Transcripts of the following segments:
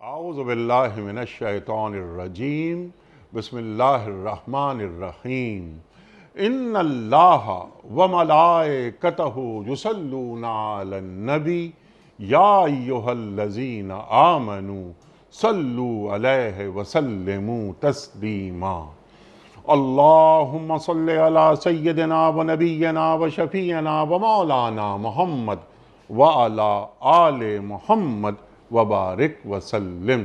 اعوذ باللہ من الشیطان الرجیم بسم اللہ الرحمن الرحیم ان اللہ وملائکتہ یصلون علی النبی یا ایہا الذین آمنوا صلوا علیہ وسلموا تسلیما اللہم صلی علی سیدنا و نبینا و شفیعنا و مولانا محمد وعلی آل محمد وبارک وسلم۔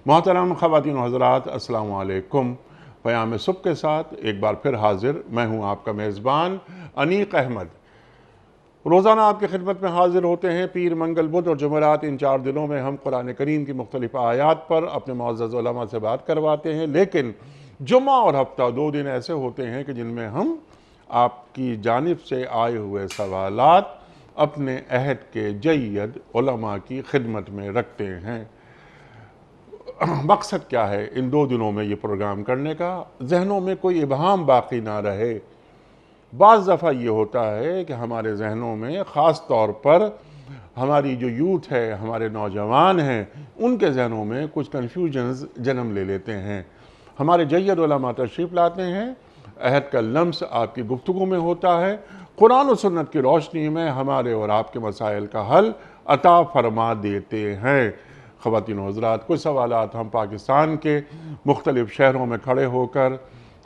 محترم خواتین و حضرات، السلام علیکم۔ پیام صبح کے ساتھ ایک بار پھر حاضر میں ہوں آپ کا میزبان انیق احمد۔ روزانہ آپ کی خدمت میں حاضر ہوتے ہیں پیر، منگل، بدھ اور جمعرات۔ ان 4 دنوں میں ہم قرآن کریم کی مختلف آیات پر اپنے معزز علماء سے بات کرواتے ہیں، لیکن جمعہ اور ہفتہ 2 دن ایسے ہوتے ہیں کہ جن میں ہم آپ کی جانب سے آئے ہوئے سوالات اپنے عہد کے جید علماء کی خدمت میں رکھتے ہیں۔ مقصد کیا ہے ان 2 دنوں میں یہ پروگرام کرنے کا؟ ذہنوں میں کوئی ابہام باقی نہ رہے۔ بعض دفعہ یہ ہوتا ہے کہ ہمارے ذہنوں میں، خاص طور پر ہماری جو یوتھ ہے، ہمارے نوجوان ہیں، ان کے ذہنوں میں کچھ کنفیوژنز جنم لے لیتے ہیں۔ ہمارے جید علماء تشریف لاتے ہیں، عہد کا لمس آپ کی گفتگو میں ہوتا ہے، قرآن و سنت کی روشنی میں ہمارے اور آپ کے مسائل کا حل عطا فرما دیتے ہیں۔ خواتین و حضرات، کچھ سوالات ہم پاکستان کے مختلف شہروں میں کھڑے ہو کر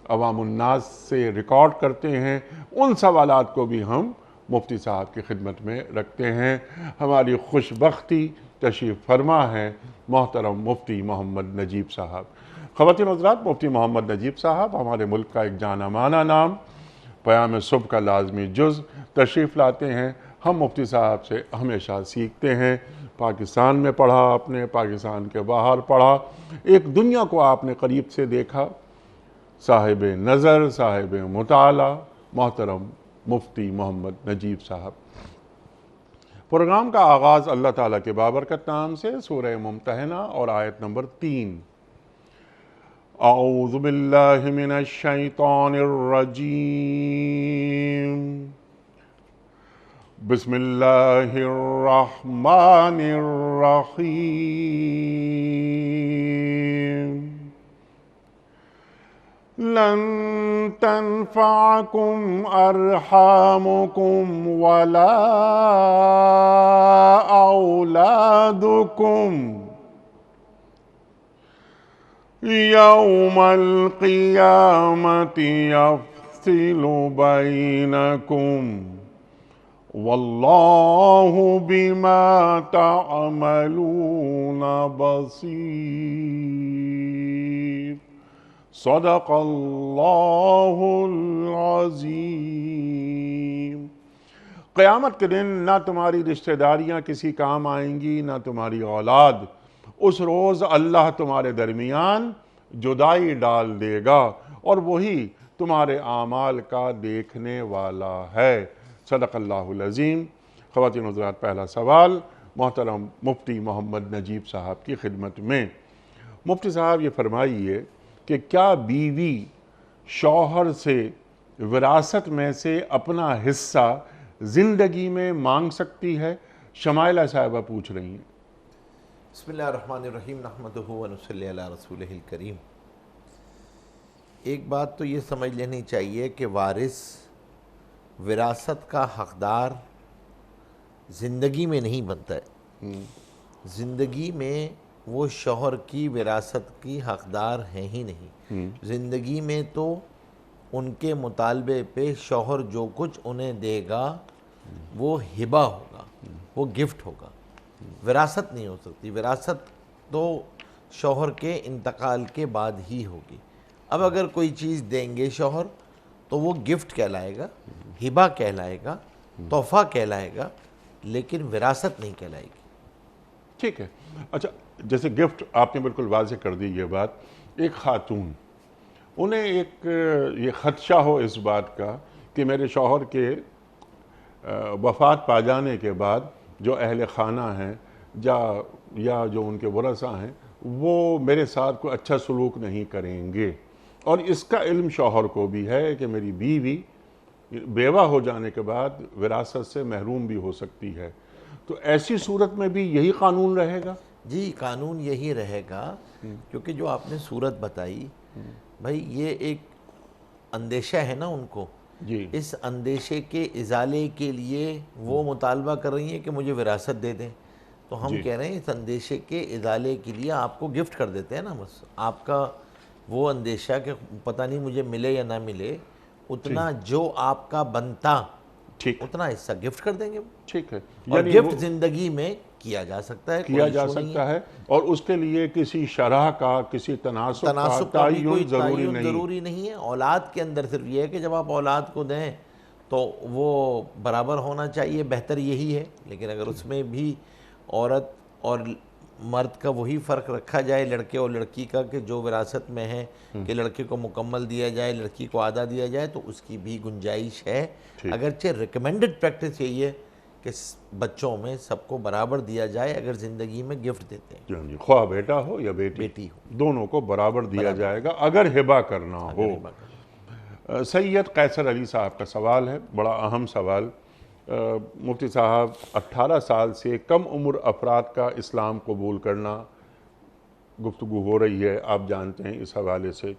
عوام الناس سے ریکارڈ کرتے ہیں، ان سوالات کو بھی ہم مفتی صاحب کی خدمت میں رکھتے ہیں۔ ہماری خوش بختی تشریف فرما ہے محترم مفتی محمد نجیب صاحب۔ خواتین و حضرات، مفتی محمد نجیب صاحب ہمارے ملک کا ایک جانا مانا نام، پیام صبح کا لازمی جز تشریف لاتے ہیں۔ ہم مفتی صاحب سے ہمیشہ سیکھتے ہیں۔ پاکستان میں پڑھا آپ نے، پاکستان کے باہر پڑھا، ایک دنیا کو آپ نے قریب سے دیکھا۔ صاحب نظر، صاحب مطالعہ، محترم مفتی محمد نجیب صاحب۔ پروگرام کا آغاز اللہ تعالیٰ کے بابرکت نام سے، سورہ ممتحنہ اور آیت نمبر 3۔ اعوذ باللہ من الشیطان الرجیم بسم اللہ الرحمن الرحیم لن تنفعکم ارحامکم ولا اولادکم یوم القیامت یفصل بینکم واللہ بما تعملون بصیر۔ صدق اللہ العظیم۔ قیامت کے دن نہ تمہاری رشتہ داریاں کسی کام آئیں گی، نہ تمہاری اولاد۔ اس روز اللہ تمہارے درمیان جدائی ڈال دے گا اور وہی تمہارے اعمال کا دیکھنے والا ہے۔ صدق اللہ العظیم۔ خواتین و حضرات، پہلا سوال محترم مفتی محمد نجیب صاحب کی خدمت میں۔ مفتی صاحب یہ فرمائیے کہ کیا بیوی شوہر سے وراثت میں سے اپنا حصہ زندگی میں مانگ سکتی ہے؟ شمائلہ صاحبہ پوچھ رہی ہیں۔ بسم اللہ الرحمن الرحیم نحمدہ ونصلی علی رسولہ الکریم۔ ایک بات تو یہ سمجھ لینی چاہیے کہ وارث وراثت کا حقدار زندگی میں نہیں بنتا ہے۔ زندگی میں وہ شوہر کی وراثت کی حقدار ہیں ہی نہیں۔ زندگی میں تو ان کے مطالبے پہ شوہر جو کچھ انہیں دے گا وہ ہبہ ہوگا، وہ گفٹ ہوگا، وراثت نہیں ہو سکتی۔ وراثت تو شوہر کے انتقال کے بعد ہی ہوگی۔ اب اگر کوئی چیز دیں گے شوہر تو وہ گفٹ کہلائے گا، ہبہ کہلائے گا، تحفہ کہلائے گا، لیکن وراثت نہیں کہلائے گی۔ ٹھیک ہے۔ اچھا، جیسے گفٹ آپ نے بالکل واضح کر دی یہ بات۔ ایک خاتون، انہیں ایک یہ خدشہ ہو اس بات کا کہ میرے شوہر کے وفات پا جانے کے بعد جو اہل خانہ ہیں یا جو ان کے ورثہ ہیں وہ میرے ساتھ کوئی اچھا سلوک نہیں کریں گے، اور اس کا علم شوہر کو بھی ہے کہ میری بیوی بیوہ ہو جانے کے بعد وراثت سے محروم بھی ہو سکتی ہے، تو ایسی صورت میں بھی یہی قانون رہے گا؟ جی قانون یہی رہے گا، کیونکہ جو آپ نے صورت بتائی بھائی یہ ایک اندیشہ ہے نا ان کو، جی اس اندیشے کے ازالے کے لیے وہ مطالبہ کر رہی ہیں کہ مجھے وراثت دے دیں، تو ہم جی کہہ رہے ہیں اس اندیشے کے ازالے کے لیے آپ کو گفٹ کر دیتے ہیں نا، بس آپ کا وہ اندیشہ کہ پتہ نہیں مجھے ملے یا نہ ملے، اتنا جو آپ کا بنتا ٹھیک اتنا حصہ گفٹ کر دیں گے، ٹھیک ہے، اور یعنی وہ گفٹ زندگی میں کیا جا سکتا ہے، کیا کوئی جا ایشو نہیں ہے۔ سکتا ہے، اور اس کے لیے کسی شرح کا، کسی تناسب کا تناسب کا بھی کوئی تعین ضروری تعین نہیں۔ ضروری نہیں ہے، اولاد کے اندر صرف یہ ہے کہ جب آپ اولاد کو دیں تو وہ برابر ہونا چاہیے، بہتر یہی ہے، لیکن اگر اس میں بھی عورت اور مرد کا وہی فرق رکھا جائے، لڑکے اور لڑکی کا، کہ جو وراثت میں ہے کہ لڑکے کو مکمل دیا جائے، لڑکی کو آدھا دیا جائے، تو اس کی بھی گنجائش ہے، اگرچہ ریکمینڈڈ پریکٹس یہی ہے کہ بچوں میں سب کو برابر دیا جائے اگر زندگی میں گفٹ دیتے ہیں، جی، خواہ بیٹا ہو یا بیٹی بیٹی ہو دونوں کو برابر دیا جائے گا اگر ہبہ کرنا ہو۔ اگر ہبہ کرنا۔ سید قیصر علی صاحب کا سوال ہے، بڑا اہم سوال۔ مفتی صاحب، 18 سال سے کم عمر افراد کا اسلام قبول کرنا، گفتگو ہو رہی ہے، آپ جانتے ہیں اس حوالے سے۔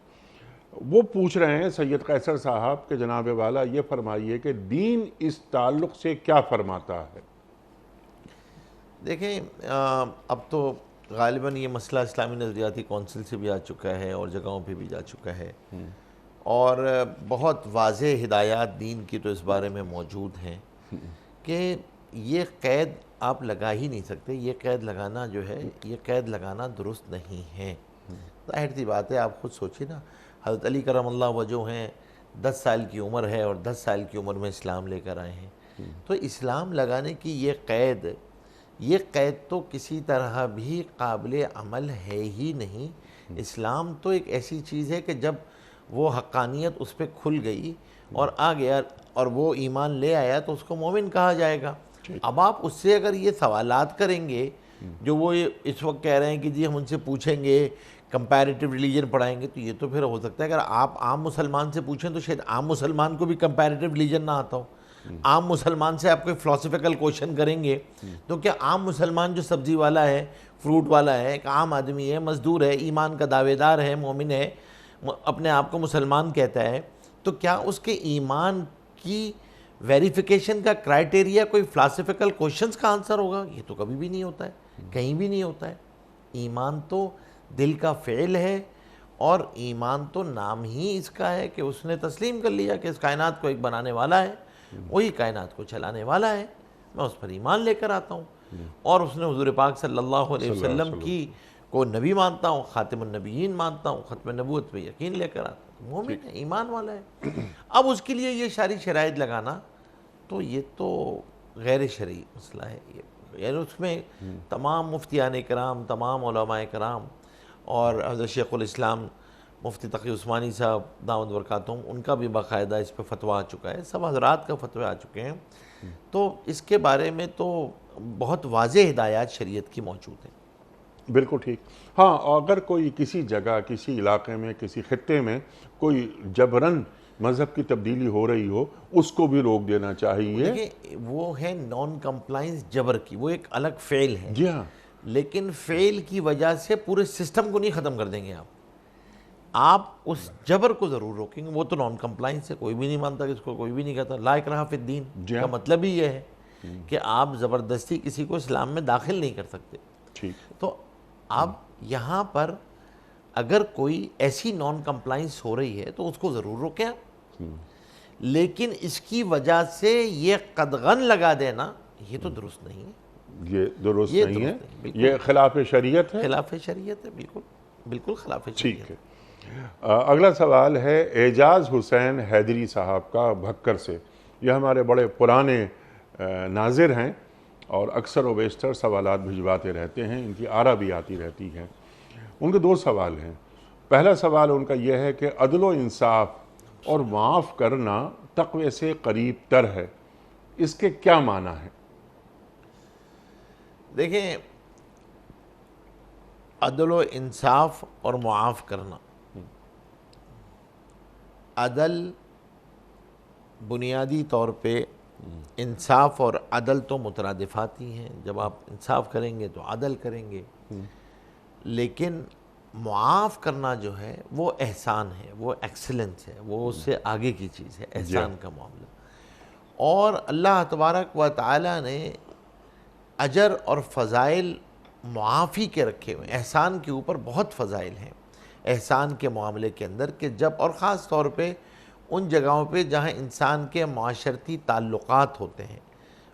وہ پوچھ رہے ہیں سید قیصر صاحب کہ جناب والا یہ فرمائیے کہ دین اس تعلق سے کیا فرماتا ہے؟ دیکھیں اب تو غالباً یہ مسئلہ اسلامی نظریاتی کونسل سے بھی آ چکا ہے اور جگہوں پہ بھی جا چکا ہے، اور بہت واضح ہدایات دین کی تو اس بارے میں موجود ہیں کہ یہ قید آپ لگا ہی نہیں سکتے، یہ قید لگانا جو ہے، یہ قید لگانا درست نہیں ہے۔ ظاہر سی بات ہے، آپ خود سوچیں نا، حضرت علی کرم اللہ وجہ ہیں، 10 سال کی عمر ہے اور 10 سال کی عمر میں اسلام لے کر آئے ہیں، تو اسلام لگانے کی یہ قید تو کسی طرح بھی قابل عمل ہے ہی نہیں۔ اسلام تو ایک ایسی چیز ہے کہ جب وہ حقانیت اس پہ کھل گئی اور آ گیا اور وہ ایمان لے آیا تو اس کو مومن کہا جائے گا۔ اب آپ اس سے اگر یہ سوالات کریں گے جو وہ اس وقت کہہ رہے ہیں کہ جی ہم ان سے پوچھیں گے، کمپیریٹیو ریلیجن پڑھائیں گے، تو یہ تو پھر ہو سکتا ہے اگر آپ عام مسلمان سے پوچھیں تو شاید عام مسلمان کو بھی کمپیریٹیو ریلیجن نہ آتا ہو۔ عام مسلمان سے آپ کوئی فلسفیکل کوشچن کریں گے تو کیا عام مسلمان جو سبزی والا ہے، فروٹ والا ہے، ایک عام آدمی ہے، مزدور ہے، ایمان کا دعوے دار ہے، مومن ہے، اپنے آپ کو مسلمان کہتا ہے، تو کیا اس کے ایمان کی ویریفیکیشن کا کرائٹیریا کوئی فلسفیکل کوشچنز کا آنسر ہوگا؟ یہ تو کبھی بھی نہیں ہوتا ہے، کہیں بھی نہیں ہوتا ہے۔ ایمان تو دل کا فعل ہے، اور ایمان تو نام ہی اس کا ہے کہ اس نے تسلیم کر لیا کہ اس کائنات کو ایک بنانے والا ہے، وہی کائنات کو چلانے والا ہے، میں اس پر ایمان لے کر آتا ہوں، اور اس نے حضور پاک صلی اللہ علیہ وسلم کی کو نبی مانتا ہوں، خاتم النبیین مانتا ہوں، ختم نبوت پہ یقین لے کر آتا ہوں، مومن ہے، ایمان والا ہے۔ اب اس کے لیے یہ ساری شرائط لگانا تو یہ تو غیر شرعی مسئلہ ہے، یعنی اس میں تمام مفتیان کرام، تمام علماء کرام اور حضرت شیخ الاسلام مفتی تقی عثمانی صاحب دامت برکاتہم، ان کا بھی باقاعدہ اس پہ فتویٰ آ چکا ہے، سب حضرات کا فتویٰ آ چکے ہیں، تو اس کے بارے میں تو بہت واضح ہدایات شریعت کی موجود ہیں۔ بالکل ٹھیک۔ ہاں، اگر کوئی کسی جگہ، کسی علاقے میں، کسی خطے میں کوئی جبراً مذہب کی تبدیلی ہو رہی ہو، اس کو بھی روک دینا چاہیے۔ دیکھیں وہ ہے نان کمپلائنس جبر کی، وہ ایک الگ فعل ہے، جی ہاں، لیکن فعل کی وجہ سے پورے سسٹم کو نہیں ختم کر دیں گے آپ اس جبر کو ضرور روکیں گے۔ وہ تو نان کمپلائنس ہے، کوئی بھی نہیں مانتا کہ اس کو، کوئی بھی نہیں کہتا لا اکراہ فی الدین کا مطلب ہی یہ ہے کہ آپ زبردستی کسی کو اسلام میں داخل نہیں کر سکتے۔ ٹھیک۔ تو اب یہاں پر اگر کوئی ایسی نان کمپلائنس ہو رہی ہے تو اس کو ضرور روکیں آپ، لیکن اس کی وجہ سے یہ قدغن لگا دینا یہ تو درست نہیں ہے، یہ درست یہ نہیں ہے، درست نہیں، بالکل یہ خلاف شریعت ہے۔ خلاف شریعت ہے، بالکل بالکل خلاف شریعت ٹھیک ہے۔ اگلا سوال ہے اعجاز حسین حیدری صاحب کا بھکر سے۔ یہ ہمارے بڑے پرانے ناظر ہیں اور اکثر و بیشتر سوالات بھجواتے رہتے ہیں، ان کی آرا بھی آتی رہتی ہے۔ ان کے 2 سوال ہیں۔ پہلا سوال ان کا یہ ہے کہ عدل و انصاف اور معاف کرنا تقوی سے قریب تر ہے، اس کے کیا معنی ہے؟ دیکھیں، عدل و انصاف اور معاف کرنا، عدل بنیادی طور پہ انصاف اور عدل تو مترادفات ہی ہیں، جب آپ انصاف کریں گے تو عدل کریں گے، لیکن معاف کرنا جو ہے وہ احسان ہے، وہ ایکسلنس ہے، وہ اس سے آگے کی چیز ہے، احسان کا معاملہ۔ اور اللہ تبارک و تعالی نے اجر اور فضائل معافی کے رکھے ہوئے، احسان کے اوپر بہت فضائل ہیں احسان کے معاملے کے اندر، کہ جب، اور خاص طور پہ ان جگہوں پہ جہاں انسان کے معاشرتی تعلقات ہوتے ہیں،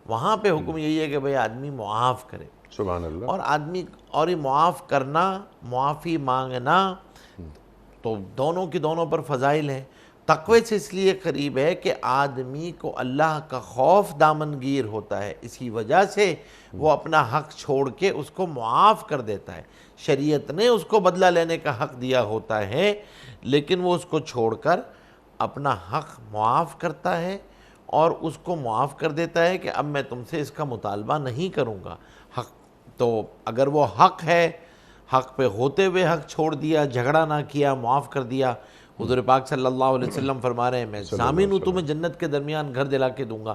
وہاں پہ حکم یہی ہے کہ بھئی آدمی معاف کرے، سبحان اللہ۔ اور آدمی، اور یہ معاف کرنا، معافی مانگنا، تو دونوں کی دونوں پر فضائل ہیں۔ تقوی سے اس لیے قریب ہے کہ آدمی کو اللہ کا خوف دامنگیر ہوتا ہے، اسی وجہ سے وہ اپنا حق چھوڑ کے اس کو معاف کر دیتا ہے۔ شریعت نے اس کو بدلہ لینے کا حق دیا ہوتا ہے، لیکن وہ اس کو چھوڑ کر اپنا حق معاف کرتا ہے، اور اس کو معاف کر دیتا ہے کہ اب میں تم سے اس کا مطالبہ نہیں کروں گا۔ حق تو اگر وہ حق ہے، حق پہ ہوتے ہوئے حق چھوڑ دیا، جھگڑا نہ کیا، معاف کر دیا، حضور پاک صلی اللہ علیہ وسلم فرما رہے ہیں میں ضامن ہوں تمہیں جنت کے درمیان گھر دلا کے دوں گا۔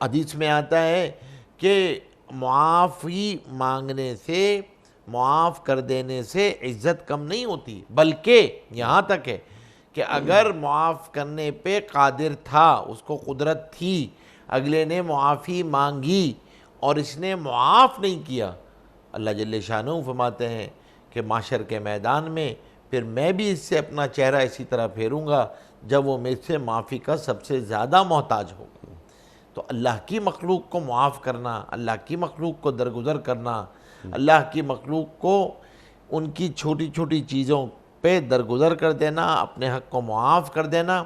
حدیث میں آتا ہے کہ معافی مانگنے سے، معاف کر دینے سے عزت کم نہیں ہوتی، بلکہ یہاں تک ہے کہ اگر معاف کرنے پہ قادر تھا، اس کو قدرت تھی، اگلے نے معافی مانگی اور اس نے معاف نہیں کیا، اللہ جل شانہ فرماتے ہیں کہ معاشر کے میدان میں پھر میں بھی اس سے اپنا چہرہ اسی طرح پھیروں گا جب وہ میرے سے معافی کا سب سے زیادہ محتاج ہو۔ تو اللہ کی مخلوق کو معاف کرنا، اللہ کی مخلوق کو درگزر کرنا، اللہ کی مخلوق کو ان کی چھوٹی چھوٹی چیزوں پہ درگزر کر دینا، اپنے حق کو معاف کر دینا،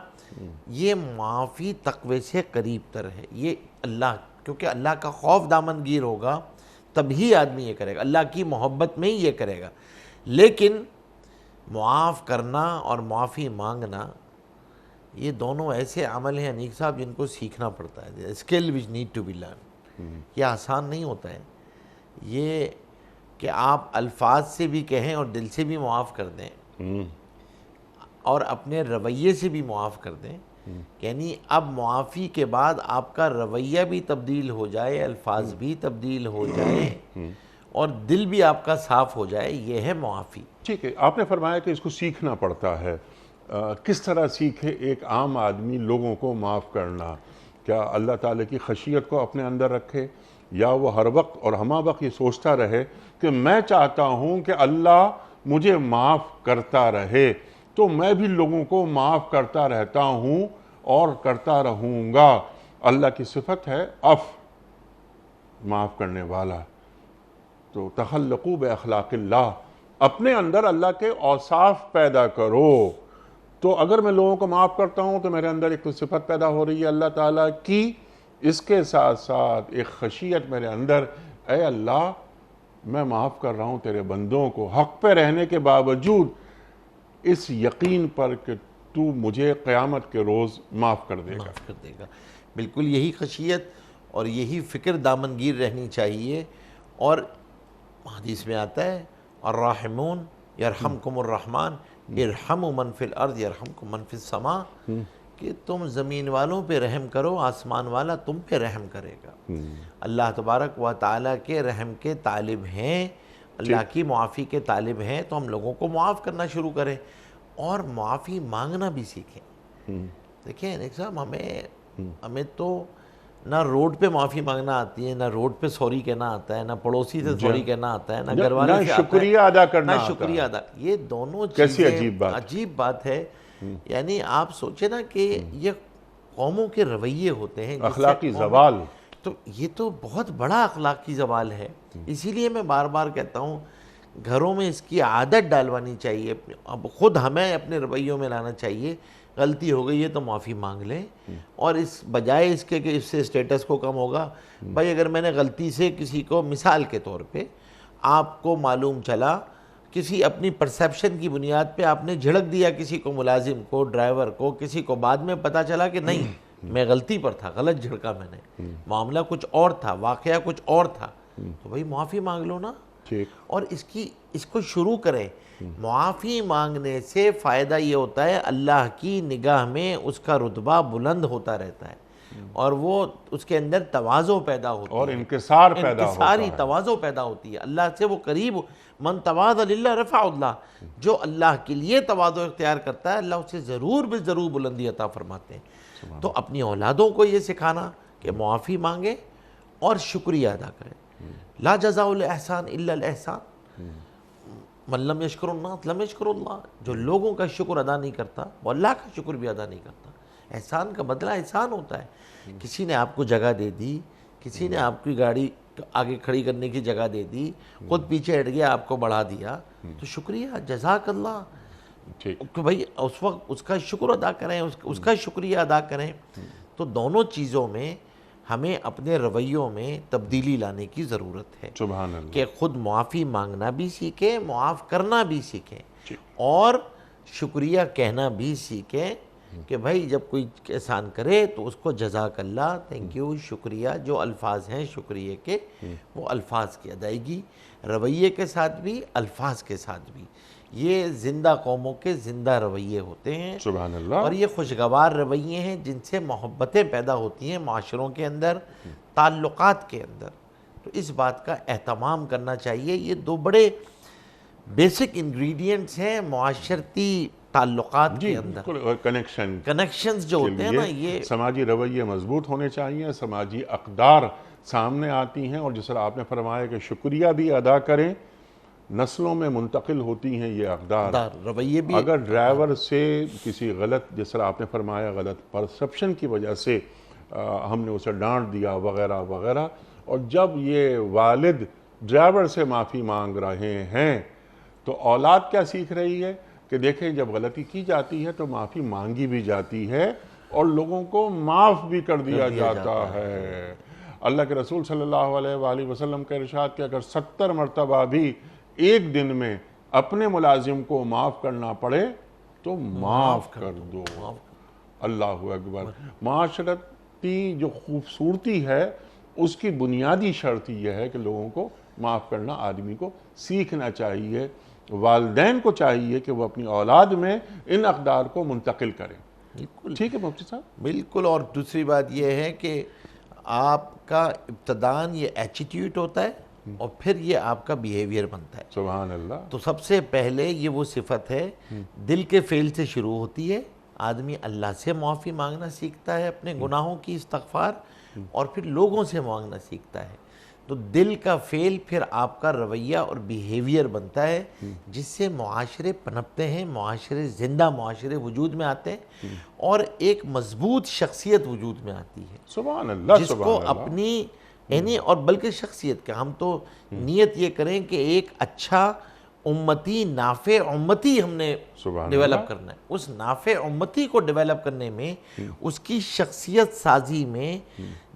یہ معافی تقوی سے قریب تر ہے۔ یہ اللہ، کیونکہ اللہ کا خوف دامنگیر ہوگا تبھی آدمی یہ کرے گا، اللہ کی محبت میں ہی یہ کرے گا۔ لیکن معاف کرنا اور معافی مانگنا، یہ دونوں ایسے عمل ہیں انیق صاحب جن کو سیکھنا پڑتا ہے، skill which need to be learn. یہ آسان نہیں ہوتا ہے، یہ کہ آپ الفاظ سے بھی کہیں اور دل سے بھی معاف کر دیں، اور اپنے رویے سے بھی معاف کر دیں، یعنی اب معافی کے بعد آپ کا رویہ بھی تبدیل ہو جائے، الفاظ بھی تبدیل ہو جائیں، اور دل بھی آپ کا صاف ہو جائے، یہ ہے معافی۔ ٹھیک ہے، آپ نے فرمایا کہ اس کو سیکھنا پڑتا ہے۔ کس طرح سیکھے ایک عام آدمی لوگوں کو معاف کرنا؟ کیا اللہ تعالیٰ کی خشیت کو اپنے اندر رکھے، یا وہ ہر وقت اور ہمہ وقت یہ سوچتا رہے کہ میں چاہتا ہوں کہ اللہ مجھے معاف کرتا رہے، تو میں بھی لوگوں کو معاف کرتا رہتا ہوں اور کرتا رہوں گا؟ اللہ کی صفت ہے عفو، معاف کرنے والا۔ تو تخلقوا باخلاق اللہ، اپنے اندر اللہ کے اوصاف پیدا کرو۔ تو اگر میں لوگوں کو معاف کرتا ہوں تو میرے اندر ایک تو صفت پیدا ہو رہی ہے اللہ تعالیٰ کی، اس کے ساتھ ساتھ ایک خشیت میرے اندر، اے اللہ میں معاف کر رہا ہوں تیرے بندوں کو، حق پہ رہنے کے باوجود اس یقین پر کہ تو مجھے قیامت کے روز معاف کر دے گا۔ معاف کر دے گا، بالکل یہی خشیت اور یہی فکر دامنگیر رہنی چاہیے۔ اور حدیث میں آتا ہے الراحمون یرحمکم الرحمن ارحموا من فی الارض یرحمکم من فی السماء، کہ تم زمین والوں پہ رحم کرو، آسمان والا تم پہ رحم کرے گا۔ اللہ تبارک و تعالیٰ کے رحم کے طالب ہیں، اللہ کی معافی کے طالب ہیں، تو ہم لوگوں کو معاف کرنا شروع کریں اور معافی مانگنا بھی سیکھیں۔ دیکھیں انیق صاحب، ہمیں تو نہ روڈ پہ معافی مانگنا آتی ہے، نہ روڈ پہ سوری کہنا آتا ہے، نہ پڑوسی سے سوری کہنا آتا ہے، نہ گھر والے سے شکریہ ادا کرنا، نہ شکریہ ادا۔ یہ دونوں کیسی چیزیں عجیب بات ہے۔ یعنی آپ سوچیں نا کہ یہ قوموں کے رویے ہوتے ہیں، اخلاقی زوال، تو یہ تو بہت بڑا اخلاقی زوال ہے۔ اسی لیے میں بار بار کہتا ہوں گھروں میں اس کی عادت ڈالوانی چاہیے، اب خود ہمیں اپنے رویوں میں لانا چاہیے۔ غلطی ہو گئی ہے تو معافی مانگ لیں، اور اس بجائے اس کے کہ اس سے اسٹیٹس کو کم ہوگا، بھائی اگر میں نے غلطی سے کسی کو، مثال کے طور پہ آپ کو معلوم چلا، کسی اپنی پرسیپشن کی بنیاد پہ آپ نے جھڑک دیا کسی کو، ملازم کو، ڈرائیور کو، کسی کو، بعد میں پتہ چلا کہ نہیں میں غلطی پر تھا، غلط جھڑکا میں نے، معاملہ کچھ اور تھا، واقعہ کچھ اور تھا، تو بھائی معافی مانگ لو نا۔ اور اس کو شروع کریں۔ معافی مانگنے سے فائدہ یہ ہوتا ہے اللہ کی نگاہ میں اس کا رتبہ بلند ہوتا رہتا ہے۔ اور وہ اس کے اندر تواضع پیدا ہوتی ہے اور انکسار پیدا ہوتا انکساری ہے. تواضع پیدا ہوتی ہے. اللہ سے وہ قریب من تواضع للہ رفع اللہ، جو اللہ کے لیے تواضع اختیار کرتا ہے اللہ اسے ضرور بالضرور بلندی عطا فرماتے ہیں. تو اپنی اولادوں کو یہ سکھانا کہ معافی مانگے اور شکریہ ادا کریں. لا جزاء الاحسان الا الاحسان، من لم یشکر الناس لم یشکر اللہ. جو لوگوں کا شکر ادا نہیں کرتا وہ اللہ کا شکر بھی ادا نہیں کرتا. احسان کا بدلہ احسان ہوتا ہے. کسی نے آپ کو جگہ دے دی، کسی نے آپ کی گاڑی آگے کھڑی کرنے کی جگہ دے دی، خود پیچھے ہٹ گیا آپ کو بڑھا دیا، تو شکریہ، جزاک اللہ. کہ بھائی اس وقت اس کا شکر ادا کریں، اس کا شکریہ ادا کریں. تو دونوں چیزوں میں ہمیں اپنے رویوں میں تبدیلی لانے کی ضرورت ہے. سبحان اللہ. کہ خود معافی مانگنا بھی سیکھیں، معاف کرنا بھی سیکھیں، اور شکریہ کہنا بھی سیکھیں کہ بھائی جب کوئی احسان کرے تو اس کو جزاک اللہ، تھینک یو، شکریہ، جو الفاظ ہیں شکریہ کے وہ الفاظ کی ادائیگی رویے کے ساتھ بھی، الفاظ کے ساتھ بھی. یہ زندہ قوموں کے زندہ رویے ہوتے ہیں. سبحان اللہ. اور یہ خوشگوار رویے ہیں جن سے محبتیں پیدا ہوتی ہیں معاشروں کے اندر، تعلقات کے اندر. تو اس بات کا اہتمام کرنا چاہیے. یہ دو بڑے بیسک انگریڈینٹس ہیں معاشرتی تعلقات کے اندر. کنیکشنز جو ہوتے ہیں نا، یہ سماجی رویے مضبوط ہونے چاہیے، سماجی اقدار سامنے آتی ہیں، اور جس طرح آپ نے فرمایا کہ شکریہ بھی ادا کریں، نسلوں میں منتقل ہوتی ہیں یہ اقدار. رویے بھی اگر ڈرائیور سے کسی غلط، جس طرح آپ نے فرمایا غلط پرسپشن کی وجہ سے ہم نے اسے ڈانٹ دیا وغیرہ وغیرہ، اور جب یہ والد ڈرائیور سے معافی مانگ رہے ہیں تو اولاد کیا سیکھ رہی ہے کہ دیکھیں جب غلطی کی جاتی ہے تو معافی مانگی بھی جاتی ہے اور لوگوں کو معاف بھی کر دیا جاتا ہے. اللہ کے رسول صلی اللہ علیہ وآلہ وسلم کا ارشاد کہ اگر 70 مرتبہ بھی ایک دن میں اپنے ملازم کو معاف کرنا پڑے تو معاف کر دو. اللہ اکبر. معاشرتی جو خوبصورتی ہے اس کی بنیادی شرط یہ ہے کہ لوگوں کو معاف کرنا آدمی کو سیکھنا چاہیے. والدین کو چاہیے کہ وہ اپنی اولاد میں ان اقدار کو منتقل کریں. بالکل ٹھیک ہے مفتی صاحب. بالکل. اور دوسری بات یہ ہے کہ آپ کا ابتداً یہ ایٹیٹیوڈ ہوتا ہے اور پھر یہ آپ کا بیہیویئر بنتا ہے. سبحان اللہ. تو سب سے پہلے یہ وہ صفت ہے دل کے فعل سے شروع ہوتی ہے. آدمی اللہ سے معافی مانگنا سیکھتا ہے، اپنے گناہوں کی استغفار، اور پھر لوگوں سے مانگنا سیکھتا ہے. تو دل کا فعل پھر آپ کا رویہ اور بیہیویئر بنتا ہے، جس سے معاشرے پنپتے ہیں، معاشرے زندہ معاشرے وجود میں آتے ہیں، اور ایک مضبوط شخصیت وجود میں آتی ہے. سبحان اللہ. جس کو اپنی یعنی اور بلکہ شخصیت کا ہم تو نیت یہ کریں کہ ایک اچھا امتی، نافع امتی ہم نے ڈیولپ کرنا ہے. اس نافع امتی کو ڈیولپ کرنے میں، اس کی شخصیت سازی میں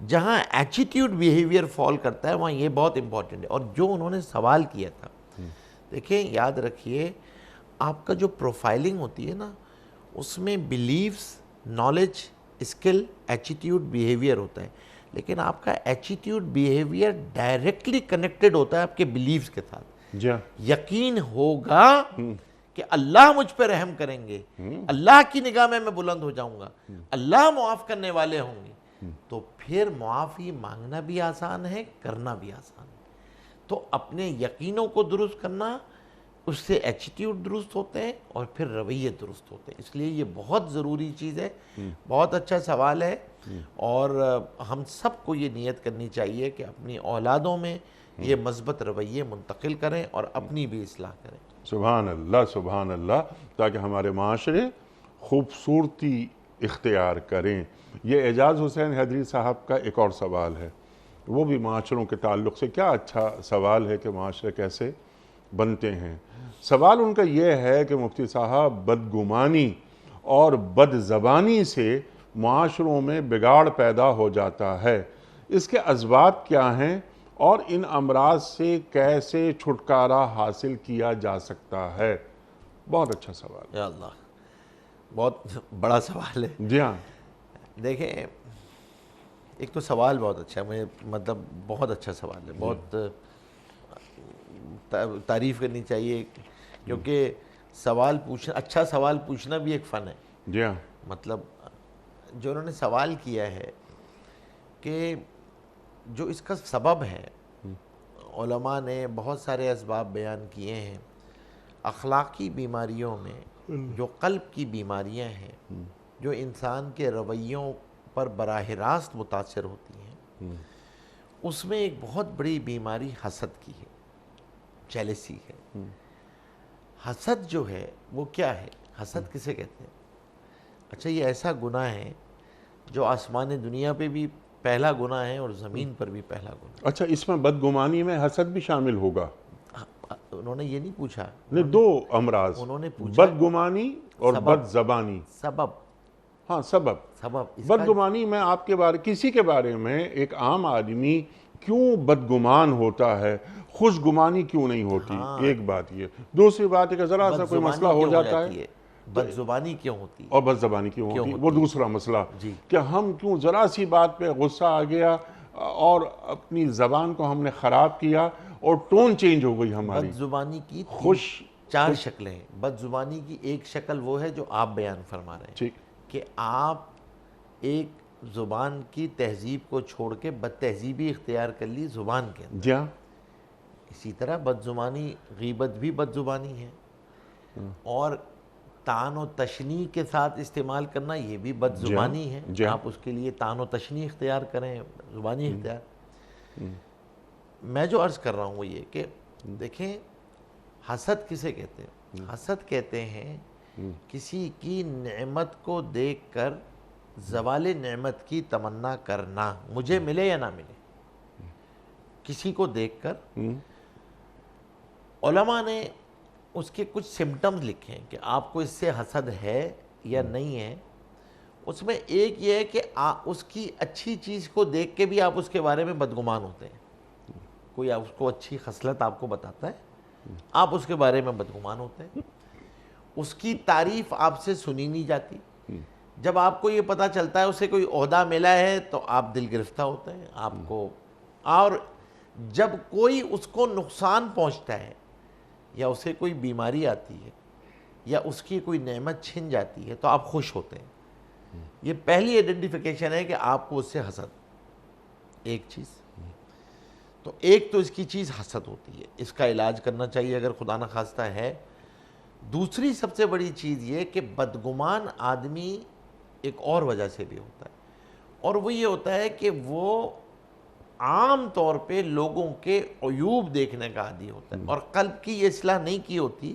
جہاں ایٹیٹیوڈ بیہیویئر فال کرتا ہے وہاں یہ بہت امپورٹنٹ ہے. اور جو انہوں نے سوال کیا تھا، دیکھیں یاد رکھیے آپ کا جو پروفائلنگ ہوتی ہے نا، اس میں بلیفز، نالج، اسکل، ایٹیٹیوڈ، بیہیویئر ہوتا ہے. لیکن آپ کا ایٹیٹیوڈ بیہیویئر ڈائریکٹلی کنیکٹڈ ہوتا ہے آپ کے بلیفز کے ساتھ. یقین ہوگا کہ اللہ مجھ پہ رحم کریں گے، اللہ کی نگاہ میں بلند ہو جاؤں گا، اللہ معاف کرنے والے ہوں گے، تو پھر معافی مانگنا بھی آسان ہے، کرنا بھی آسان ہے. تو اپنے یقینوں کو درست کرنا، اس سے ایٹیٹیوڈ درست ہوتے ہیں اور پھر رویے درست ہوتے ہیں. اس لیے یہ بہت ضروری چیز ہے. بہت اچھا سوال ہے، اور ہم سب کو یہ نیت کرنی چاہیے کہ اپنی اولادوں میں یہ مثبت رویے منتقل کریں اور اپنی بھی اصلاح کریں. سبحان اللہ. سبحان اللہ. تاکہ ہمارے معاشرے خوبصورتی اختیار کریں. یہ اعجاز حسین حیدری صاحب کا ایک اور سوال ہے، وہ بھی معاشروں کے تعلق سے. کیا اچھا سوال ہے کہ معاشرے کیسے بنتے ہیں. سوال ان کا یہ ہے کہ مفتی صاحب بدگمانی اور بد زبانی سے معاشروں میں بگاڑ پیدا ہو جاتا ہے، اس کے اسباب کیا ہیں اور ان امراض سے کیسے چھٹکارا حاصل کیا جا سکتا ہے. بہت اچھا سوال. یا اللہ، بہت بڑا سوال ہے. جی ہاں. دیکھیں، ایک تو سوال بہت اچھا ہے، مجھے مطلب بہت اچھا سوال ہے، بہت تعریف کرنی چاہیے، کیونکہ سوال پوچھنا، اچھا سوال پوچھنا بھی ایک فن ہے. جی ہاں. مطلب جو انہوں نے سوال کیا ہے کہ جو اس کا سبب ہے، علماء نے بہت سارے اسباب بیان کیے ہیں۔ اخلاقی بیماریوں میں جو قلب کی بیماریاں ہیں، جو انسان کے رویوں پر براہ راست متاثر ہوتی ہیں، اس میں ایک بہت بڑی بیماری حسد کی ہے، جیلسی ہے۔ حسد جو ہے وہ کیا ہے؟ حسد کسے کہتے ہیں؟ اچھا، یہ ایسا گناہ ہے جو آسمان دنیا پہ بھی پہلا گناہ ہے اور زمین پر بھی پہلا گناہ۔ اچھا، اس میں بدگمانی میں حسد بھی شامل ہوگا؟ انہوں نے یہ نہیں پوچھا، نہیں، دو امراض، انہوں نے پوچھا بدگمانی اور بد زبانی۔ سبب ہاں، سبب اس کا بدگمانی میں آپ کے بارے، کسی کے بارے میں ایک عام آدمی کیوں بدگمان ہوتا ہے، خوش گمانی کیوں نہیں ہوتی؟ ایک بات یہ۔ دوسری بات ہے کہ ذرا سا کوئی مسئلہ ہو جاتا ہے، بد زبانی کیوں ہوتی ہے اور بد زبانی کیوں ہوتی ہے، وہ دوسرا مسئلہ کہ ہم کیوں ذرا سی بات پہ غصہ آ گیا اور اپنی زبان کو ہم نے خراب کیا اور ٹون چینج ہو گئی ہماری۔ بد زبانی کی خوش 4 شکلیں ہیں۔ بد زبانی کی ایک شکل وہ ہے جو آپ بیان فرما رہے ہیں، ٹھیک، کہ آپ ایک زبان کی تہذیب کو چھوڑ کے بد تہذیبی اختیار کر لی زبان کے اندر۔ جی ہاں، اسی طرح بد زبانی، غیبت بھی بد زبانی ہے، اور طعن و تشنیع کے ساتھ استعمال کرنا یہ بھی بد زبانی ہے۔ آپ اس کے لیے طعن و تشنیع اختیار کریں، زبانی اختیار۔ میں جو عرض کر رہا ہوں وہ یہ کہ دیکھیں، حسد کسے کہتے ہیں؟ حسد کہتے ہیں کسی کی نعمت کو دیکھ کر زوال نعمت کی تمنا کرنا، مجھے ملے یا نہ ملے۔ کسی کو دیکھ کر علماء نے اس کے کچھ سمٹمز لکھے ہیں کہ آپ کو اس سے حسد ہے یا نہیں ہے۔ اس میں ایک یہ ہے کہ اس کی اچھی چیز کو دیکھ کے بھی آپ اس کے بارے میں بدگمان ہوتے ہیں۔ کوئی اس کو اچھی خصلت آپ کو بتاتا ہے، آپ اس کے بارے میں بدگمان ہوتے ہیں۔ اس کی تعریف آپ سے سنی نہیں جاتی۔ جب آپ کو یہ پتہ چلتا ہے اسے کوئی عہدہ ملا ہے تو آپ دل گرفتہ ہوتے ہیں آپ کو، اور جب کوئی اس کو نقصان پہنچتا ہے یا اسے کوئی بیماری آتی ہے یا اس کی کوئی نعمت چھن جاتی ہے تو آپ خوش ہوتے ہیں۔ یہ پہلی آئیڈینٹیفیکیشن ہے کہ آپ کو اس سے حسد، ایک چیز تو ایک تو اس کی چیز حسد ہوتی ہے، اس کا علاج کرنا چاہیے اگر خدا نخواستہ ہے۔ دوسری سب سے بڑی چیز یہ کہ بدگمان آدمی ایک اور وجہ سے بھی ہوتا ہے، اور وہ یہ ہوتا ہے کہ وہ عام طور پہ لوگوں کے عیوب دیکھنے کا عادی ہوتا ہے، اور قلب کی یہ اصلاح نہیں کی ہوتی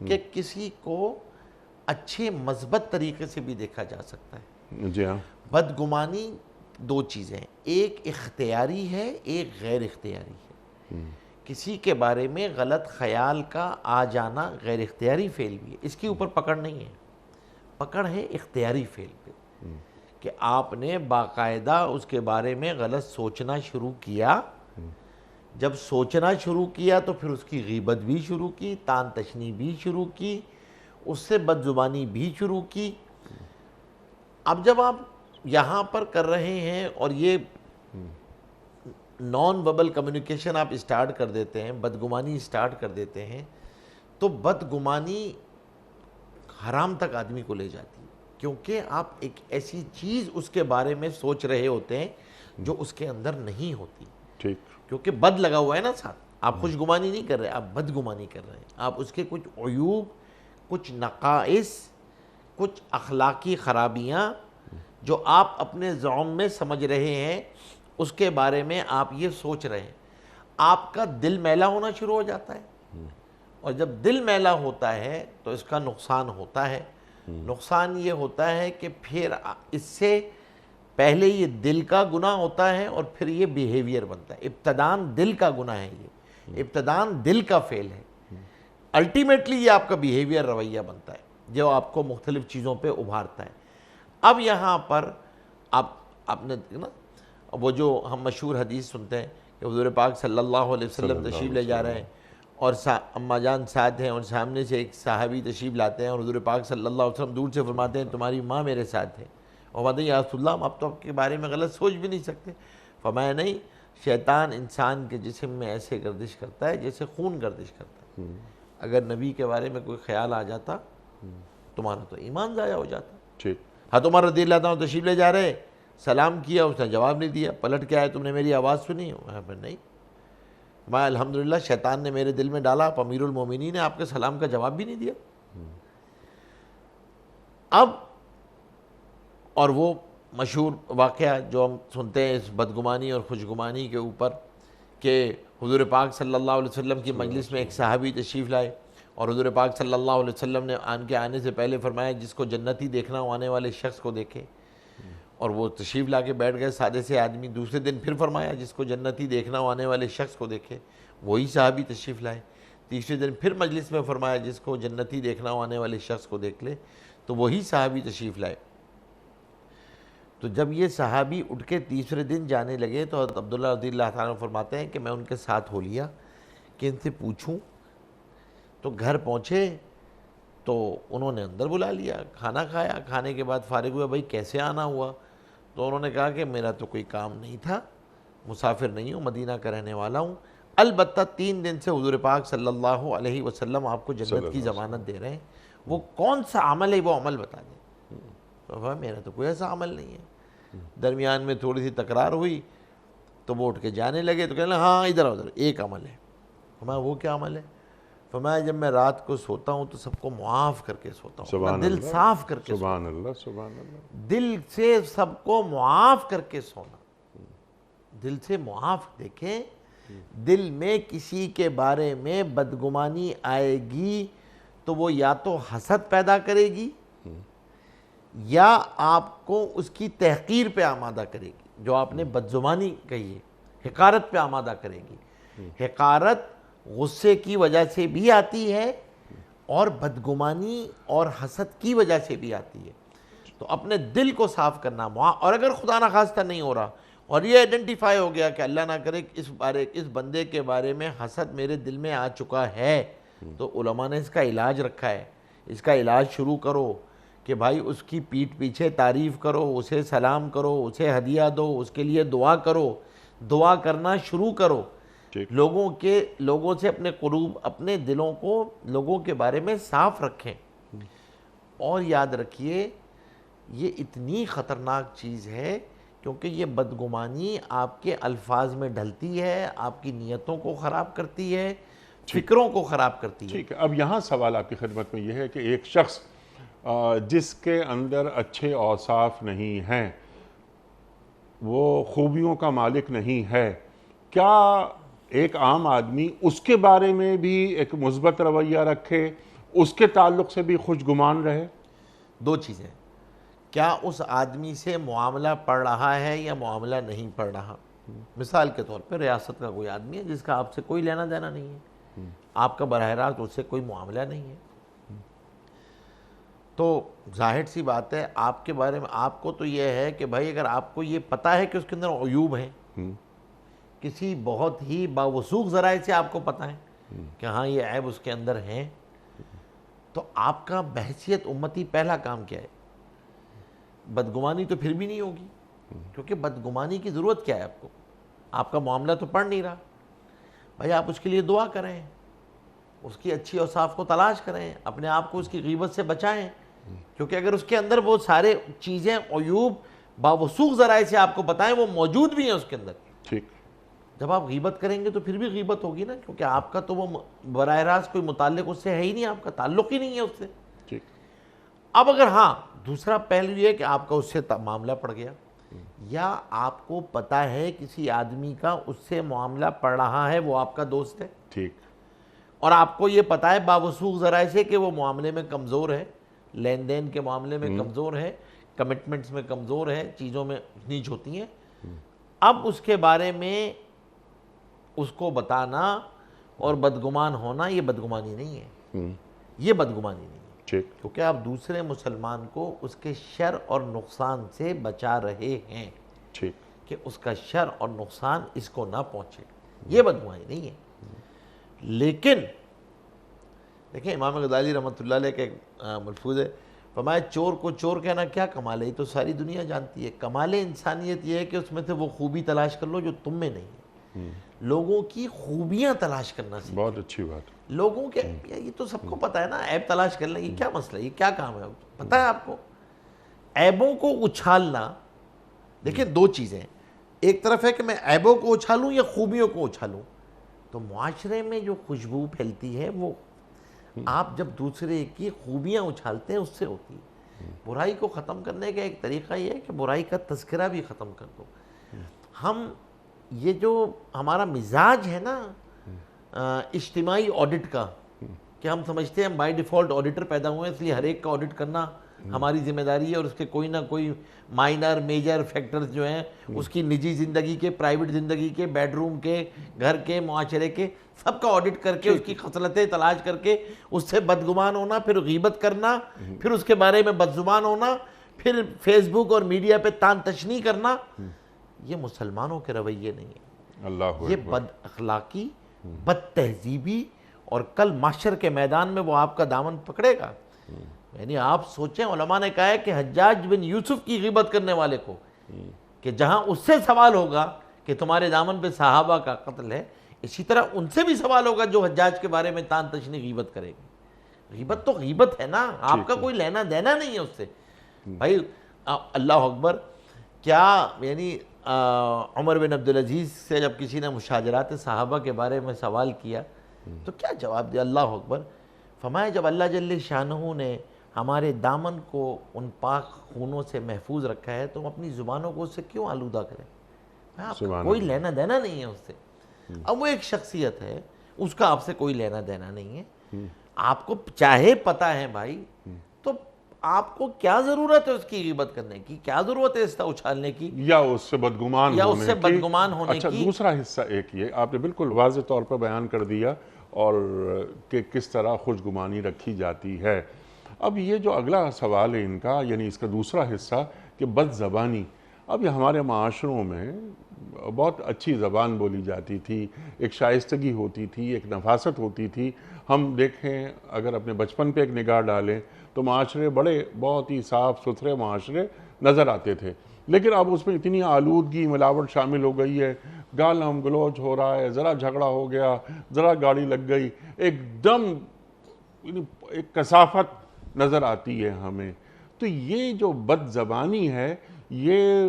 کہ کسی کو اچھے مثبت طریقے سے بھی دیکھا جا سکتا ہے۔ جی ہاں، بدگمانی 2 چیزیں، ایک اختیاری ہے، ایک غیر اختیاری ہے۔ کسی کے بارے میں غلط خیال کا آ جانا غیر اختیاری فعل بھی ہے، اس کے اوپر پکڑ نہیں ہے، پکڑ ہے اختیاری فعل پہ، کہ آپ نے باقاعدہ اس کے بارے میں غلط سوچنا شروع کیا۔ جب سوچنا شروع کیا تو پھر اس کی غیبت بھی شروع کی، طعن تشنیع بھی شروع کی، اس سے بد زبانی بھی شروع کی۔ اب جب آپ یہاں پر کر رہے ہیں اور یہ نان وربل کمیونیکیشن آپ اسٹارٹ کر دیتے ہیں، بدگمانی اسٹارٹ کر دیتے ہیں، تو بدگمانی حرام تک آدمی کو لے جاتی ہے، کیونکہ آپ ایک ایسی چیز اس کے بارے میں سوچ رہے ہوتے ہیں جو اس کے اندر نہیں ہوتی، ٹھیک، کیونکہ بد لگا ہوا ہے نا ساتھ۔ آپ خوش گمانی نہیں کر رہے، آپ بدگمانی کر رہے ہیں۔ آپ اس کے کچھ عیوب، کچھ نقائص، کچھ اخلاقی خرابیاں جو آپ اپنے ذوق میں سمجھ رہے ہیں، اس کے بارے میں آپ یہ سوچ رہے ہیں، آپ کا دل میلا ہونا شروع ہو جاتا ہے، اور جب دل میلا ہوتا ہے تو اس کا نقصان ہوتا ہے۔ نقصان یہ ہوتا ہے کہ پھر اس سے پہلے یہ دل کا گناہ ہوتا ہے اور پھر یہ بیہیویئر بنتا ہے۔ ابتدان دل کا گناہ ہے، یہ ابتدان دل کا فعل ہے، الٹیمیٹلی یہ آپ کا بیہیویئر، رویہ بنتا ہے جو آپ کو مختلف چیزوں پہ ابھارتا ہے۔ اب یہاں پر آپ نے نا وہ جو ہم مشہور حدیث سنتے ہیں کہ حضور پاک صلی اللہ علیہ وسلم تشریف لے جا رہے ہیں اور اماں جان ساتھ ہیں، اور سامنے سے ایک صحابی تشریف لاتے ہیں اور حضور پاک صلی اللہ علیہ وسلم دور سے فرماتے ہیں تمہاری ماں میرے ساتھ ہے، اور فرماتے ہیں یا رسول اللہ ہم اب تو آپ کے بارے میں غلط سوچ بھی نہیں سکتے۔ فرمایا نہیں، شیطان انسان کے جسم میں ایسے گردش کرتا ہے جیسے خون گردش کرتا ہے، اگر نبی کے بارے میں کوئی خیال آ جاتا تمہارا تو ایمان ضائع ہو جاتا۔ ٹھیک، حضرت عمر رضی اللہ عنہ تشریف لے جا رہے، سلام کیا، اس نے جواب نہیں دیا، پلٹ کے آئے، تم نے میری آواز سنی؟ نہیں۔ میں الحمدللہ شیطان نے میرے دل میں ڈالا، آپ امیر المومنین نے آپ کے سلام کا جواب بھی نہیں دیا۔ اب اور وہ مشہور واقعہ جو ہم سنتے ہیں اس بدگمانی اور خوشگمانی کے اوپر، کہ حضور پاک صلی اللہ علیہ وسلم کی مجلس میں ایک صحابی تشریف لائے اور حضور پاک صلی اللہ علیہ وسلم نے آنے سے پہلے فرمایا جس کو جنتی دیکھنا ہو آنے والے شخص کو دیکھے، اور وہ تشریف لا کے بیٹھ گئے سادے سے آدمی۔ دوسرے دن پھر فرمایا جس کو جنتی دیکھنا ہو آنے والے شخص کو دیکھے، وہی صحابی تشریف لائے۔ تیسرے دن پھر مجلس میں فرمایا جس کو جنتی دیکھنا ہو آنے والے شخص کو دیکھ لے، تو وہی صحابی تشریف لائے۔ تو جب یہ صحابی اٹھ کے تیسرے دن جانے لگے تو حضرت عبداللہ رضی اللہ تعالیٰ عنہ فرماتے ہیں کہ میں ان کے ساتھ ہو لیا کہ ان سے پوچھوں، تو گھر پہنچے تو انہوں نے اندر بلا لیا، کھانا کھایا، کھانے کے بعد فارغ ہوئے، بھائی کیسے آنا ہوا؟ تو انہوں نے کہا کہ میرا تو کوئی کام نہیں تھا، مسافر نہیں ہوں، مدینہ کا رہنے والا ہوں، البتہ 3 دن سے حضور پاک صلی اللہ علیہ وسلم آپ کو جنت کی ضمانت دے رہے ہیں، وہ کون سا عمل ہے وہ عمل بتا دیں۔ تو میرا تو کوئی ایسا عمل نہیں ہے۔ درمیان میں تھوڑی سی تکرار ہوئی تو وہ اٹھ کے جانے لگے، تو کہنے لگے ہاں ادھر ادھر ایک عمل ہے۔ فرمایا وہ کیا عمل ہے؟ فرمایا جب میں رات کو سوتا ہوں تو سب کو معاف کر کے سوتا ہوں، اپنا دل صاف کر کے سبحان اللہ، سبحان اللہ، دل سے سب کو معاف کر کے سونا، دل سے معاف۔ دیکھیں دل میں کسی کے بارے میں بدگمانی آئے گی تو وہ یا تو حسد پیدا کرے گی یا آپ کو اس کی تحقیر پہ آمادہ کرے گی، جو آپ نے بدزبانی کہی ہے، حقارت پہ آمادہ کرے گی۔ حقارت غصے کی وجہ سے بھی آتی ہے اور بدگمانی اور حسد کی وجہ سے بھی آتی ہے۔ تو اپنے دل کو صاف کرنا، اور اگر خدا نخواستہ نہیں ہو رہا اور یہ آئیڈینٹیفائی ہو گیا کہ اللہ نہ کرے اس بندے کے بارے میں حسد میرے دل میں آ چکا ہے، تو علماء نے اس کا علاج رکھا ہے۔ اس کا علاج شروع کرو کہ بھائی اس کی پیٹھ پیچھے تعریف کرو، اسے سلام کرو، اسے ہدیہ دو، اس کے لیے دعا کرو، دعا کرنا شروع کرو۔ لوگوں سے اپنے قلوب، اپنے دلوں کو لوگوں کے بارے میں صاف رکھیں۔ اور یاد رکھیے یہ اتنی خطرناک چیز ہے کیونکہ یہ بدگمانی آپ کے الفاظ میں ڈھلتی ہے، آپ کی نیتوں کو خراب کرتی ہے، فکروں کو خراب کرتی ہے۔ ٹھیک ہے، اب یہاں سوال آپ کی خدمت میں یہ ہے کہ ایک شخص جس کے اندر اچھے اوصاف نہیں ہیں، وہ خوبیوں کا مالک نہیں ہے، کیا ایک عام آدمی اس کے بارے میں بھی ایک مثبت رویہ رکھے، اس کے تعلق سے بھی خوشگمان رہے؟ 2 چیزیں، کیا اس آدمی سے معاملہ پڑ رہا ہے یا معاملہ نہیں پڑ رہا۔ مثال کے طور پہ ریاست کا کوئی آدمی ہے جس کا آپ سے کوئی لینا دینا نہیں ہے، آپ کا براہ راست اس سے کوئی معاملہ نہیں ہے، تو ظاہر سی بات ہے آپ کے بارے میں آپ کو تو یہ ہے کہ بھائی اگر آپ کو یہ پتہ ہے کہ اس کے اندر عیوب ہیں، کسی بہت ہی باوثوق ذرائع سے آپ کو پتہ ہے کہ ہاں یہ عیب اس کے اندر ہیں، تو آپ کا بحیثیت امتی پہلا کام کیا ہے؟ بدگمانی تو پھر بھی نہیں ہوگی، کیونکہ بدگمانی کی ضرورت کیا ہے آپ کو؟ آپ کا معاملہ تو پڑ نہیں رہا، بھائی آپ اس کے لیے دعا کریں، اس کی اچھی اوصاف کو تلاش کریں، اپنے آپ کو اس کی غیبت سے بچائیں، کیونکہ اگر اس کے اندر وہ سارے چیزیں عیوب باوثوق ذرائع سے آپ کو بتائیں وہ موجود بھی ہیں اس کے اندر، ٹھیک، جب آپ غیبت کریں گے تو پھر بھی غیبت ہوگی نا، کیونکہ آپ کا تو وہ براہ راست کوئی متعلق اس سے ہے ہی نہیں، آپ کا تعلق ہی نہیں ہے اس سے۔ ٹھیک، اب اگر ہاں دوسرا پہلو یہ کہ آپ کا اس سے معاملہ پڑ گیا، یا آپ کو پتہ ہے کسی آدمی کا اس سے معاملہ پڑ رہا ہے، وہ آپ کا دوست ہے، ٹھیک، اور آپ کو یہ پتہ ہے باوثوق ذرائع سے کہ وہ معاملے میں کمزور ہے، لین دین کے معاملے میں کمزور ہے، کمٹمنٹس میں کمزور ہے، چیزوں میں نیچ ہوتی ہیں، اب اس کے بارے میں اس کو بتانا اور بدگمان ہونا یہ بدگمانی نہیں ہے، یہ بدگمانی نہیں ہے، ٹھیک، کیونکہ آپ دوسرے مسلمان کو اس کے شر اور نقصان سے بچا رہے ہیں ٹھیک، کہ اس کا شر اور نقصان اس کو نہ پہنچے، یہ بدگمانی نہیں ہے۔ لیکن دیکھیں امام غزالی رحمۃ اللہ علیہ کا ایک ملفوظ ہے، فرمایا چور کو چور کہنا کیا کمال ہے، یہ تو ساری دنیا جانتی ہے، کمال انسانیت یہ ہے کہ اس میں سے وہ خوبی تلاش کر لو جو تم میں نہیں ہے، لوگوں کی خوبیاں تلاش کرنا سیکھو، بہت اچھی بات، لوگوں کے یہ تو سب کو پتہ ہے نا، عیب تلاش کر لیں، یہ کیا مسئلہ ہے، یہ کیا کام ہے، پتہ ہے آپ کو، عیبوں کو اچھالنا۔ دیکھیں دو چیزیں ہیں، ایک طرف ہے کہ میں عیبوں کو اچھالوں یا خوبیوں کو اچھالوں، تو معاشرے میں جو خوشبو پھیلتی ہے وہ آپ جب دوسرے کی خوبیاں اچھالتے ہیں اس سے ہوتی ہے۔ برائی کو ختم کرنے کا ایک طریقہ یہ ہے کہ برائی کا تذکرہ بھی ختم کر دو۔ ہم یہ جو ہمارا مزاج ہے نا اجتماعی آڈٹ کا، کہ ہم سمجھتے ہیں ہم بائی ڈیفالٹ آڈیٹر پیدا ہوئے ہیں، اس لیے ہر ایک کا آڈٹ کرنا ہماری ذمہ داری ہے، اور اس کے کوئی نہ کوئی مائنر میجر فیکٹرز جو ہیں اس کی نجی زندگی کے، پرائیویٹ زندگی کے، بیڈ روم کے، گھر کے، معاشرے کے، سب کا آڈٹ کر کے اس کی خصلتیں تلاش کر کے اس سے بدگمان ہونا، پھر غیبت کرنا، پھر اس کے بارے میں بدزبان ہونا، پھر فیس بک اور میڈیا پہ تان تشنیع کرنا، یہ مسلمانوں کے رویے نہیں ہیں۔ اللہ یہ بد اخلاقی، بد تہذیبی، اور کل محشر کے میدان میں وہ آپ کا دامن پکڑے گا۔ یعنی آپ سوچیں، علماء نے کہا ہے کہ حجاج بن یوسف کی غیبت کرنے والے کو، کہ جہاں اس سے سوال ہوگا کہ تمہارے دامن پہ صحابہ کا قتل ہے، اسی طرح ان سے بھی سوال ہوگا جو حجاج کے بارے میں تان تشنیع غیبت کرے گا۔ غیبت تو غیبت ہے نا، آپ کا کوئی لینا دینا نہیں ہے اس سے۔ بھائی اللہ اکبر، کیا یعنی عمر بن عبدالعزیز سے جب کسی نے مشاجرات صحابہ کے بارے میں سوال کیا تو کیا جواب دیا؟ اللہ اکبر، فرمایا جب اللہ جل شانہ نے ہمارے دامن کو ان پاک خونوں سے محفوظ رکھا ہے تو ہم اپنی زبانوں کو اس سے کیوں آلودہ کریں؟ آپ کا کوئی لینا دینا نہیں ہے اس سے۔ اب وہ ایک شخصیت ہے، اس کا آپ سے کوئی لینا دینا نہیں ہے۔ آپ کو چاہے پتا ہے بھائی، تو آپ کو کیا ضرورت ہے اس کی غیبت کرنے کی؟ کیا ضرورت ہے اس کا اچھالنے کی، یا اس سے بدگمان یا اس ہونے سے کی؟ بدگمان ہونے اچھا، کی؟ دوسرا حصہ ایک یہ آپ نے بالکل واضح طور پر بیان کر دیا، اور کہ کس طرح خوشگمانی رکھی جاتی ہے۔ اب یہ جو اگلا سوال ہے ان کا، یعنی اس کا دوسرا حصہ کہ بد زبانی، اب یہ ہمارے معاشروں میں بہت اچھی زبان بولی جاتی تھی، ایک شائستگی ہوتی تھی، ایک نفاست ہوتی تھی۔ ہم دیکھیں، اگر اپنے بچپن پہ ایک نگاہ ڈالیں تو معاشرے بڑے بہت ہی صاف ستھرے معاشرے نظر آتے تھے، لیکن اب اس میں اتنی آلودگی ملاوٹ شامل ہو گئی ہے، گالم گلوچ ہو رہا ہے، ذرا جھگڑا ہو گیا، ذرا گاڑی لگ گئی، ایک دم ایک کثافت نظر آتی ہے ہمیں۔ تو یہ جو بد زبانی ہے، یہ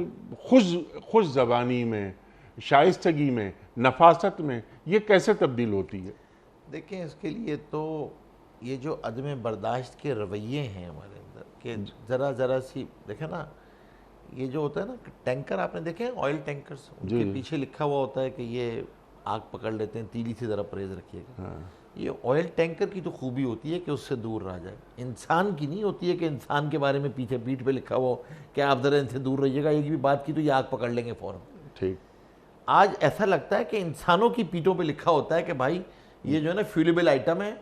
خوش زبانی میں، شائستگی میں، نفاست میں، یہ کیسے تبدیل ہوتی ہے؟ دیکھیں، اس کے لیے تو یہ جو عدم برداشت کے رویے ہیں ہمارے اندر، کہ ذرا ذرا سی دیکھیں نا، یہ جو ہوتا ہے نا ٹینکر، آپ نے دیکھے ہیں آئل ٹینکرز، ان کے پیچھے لکھا ہوا ہوتا ہے کہ یہ آگ پکڑ لیتے ہیں، تیلی سے ذرا پرہیز رکھیے گا۔ یہ آئل ٹینکر کی تو خوبی ہوتی ہے کہ اس سے دور رہ جائے، انسان کی نہیں ہوتی ہے کہ انسان کے بارے میں پیچھے پیٹھ پہ لکھا ہوا ہو کہ آپ ذرا ان سے دور رہیے گا، ایک بھی بات کی تو یہ آگ پکڑ لیں گے فوراً۔ ٹھیک۔ آج ایسا لگتا ہے کہ انسانوں کی پیٹوں پہ لکھا ہوتا ہے کہ بھائی یہ جو ہے نا فیولیبل آئٹم ہے،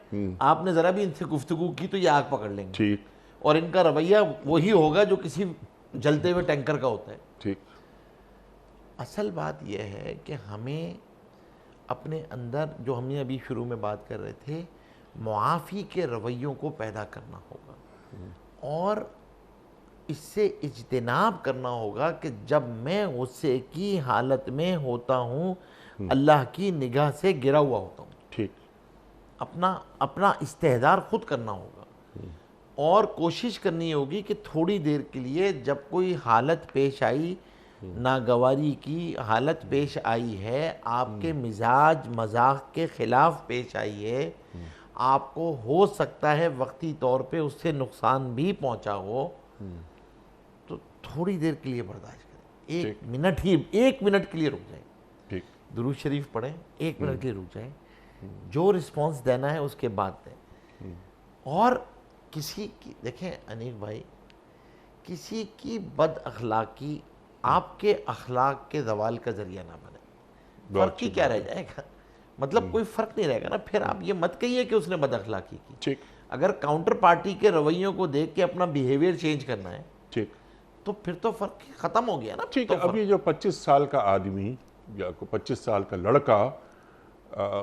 آپ نے ذرا بھی ان سے گفتگو کی تو یہ آگ پکڑ لیں گے، ٹھیک۔ اور ان کا رویہ وہی ہوگا جو کسی جلتے ہوئے ٹینکر کا ہوتا ہے۔ ٹھیک۔ اصل بات یہ ہے کہ ہمیں اپنے اندر، جو ہم نے ابھی شروع میں بات کر رہے تھے، معافی کے رویوں کو پیدا کرنا ہوگا، اور اس سے اجتناب کرنا ہوگا کہ جب میں غصے کی حالت میں ہوتا ہوں اللہ کی نگاہ سے گرا ہوا ہوتا ہوں۔ ٹھیک۔ اپنا استحضار خود کرنا ہوگا، اور کوشش کرنی ہوگی کہ تھوڑی دیر کے لیے جب کوئی حالت پیش آئی، ناگواری کی حالت پیش آئی ہے، آپ کے مزاج مذاق کے خلاف پیش آئی ہے، آپ کو ہو سکتا ہے وقتی طور پہ اس سے نقصان بھی پہنچا ہو، تو تھوڑی دیر کے لیے برداشت کریں، ایک منٹ کے لیے رک جائیں، ٹھیک۔ درود شریف پڑھیں، 1 منٹ کے لیے رک جائیں، جو رسپانس دینا ہے اس کے بعد دیں۔ اور کسی کی، دیکھیں انیق بھائی، کسی کی بد اخلاقی آپ کے اخلاق کے زوال کا ذریعہ نہ بنے۔ فرق ہی کیا رہ جائے گا؟ مطلب کوئی فرق نہیں رہے گا نا۔ پھر آپ یہ مت کہیے کہ اس نے بد اخلاقی کی۔ ٹھیک۔ اگر کاؤنٹر پارٹی کے رویوں کو دیکھ کے اپنا بیہیویئر چینج کرنا ہے، ٹھیک، تو پھر تو فرق ختم ہو گیا نا۔ ٹھیک ہے۔ اب یہ جو 25 سال کا آدمی یا 25 سال کا لڑکا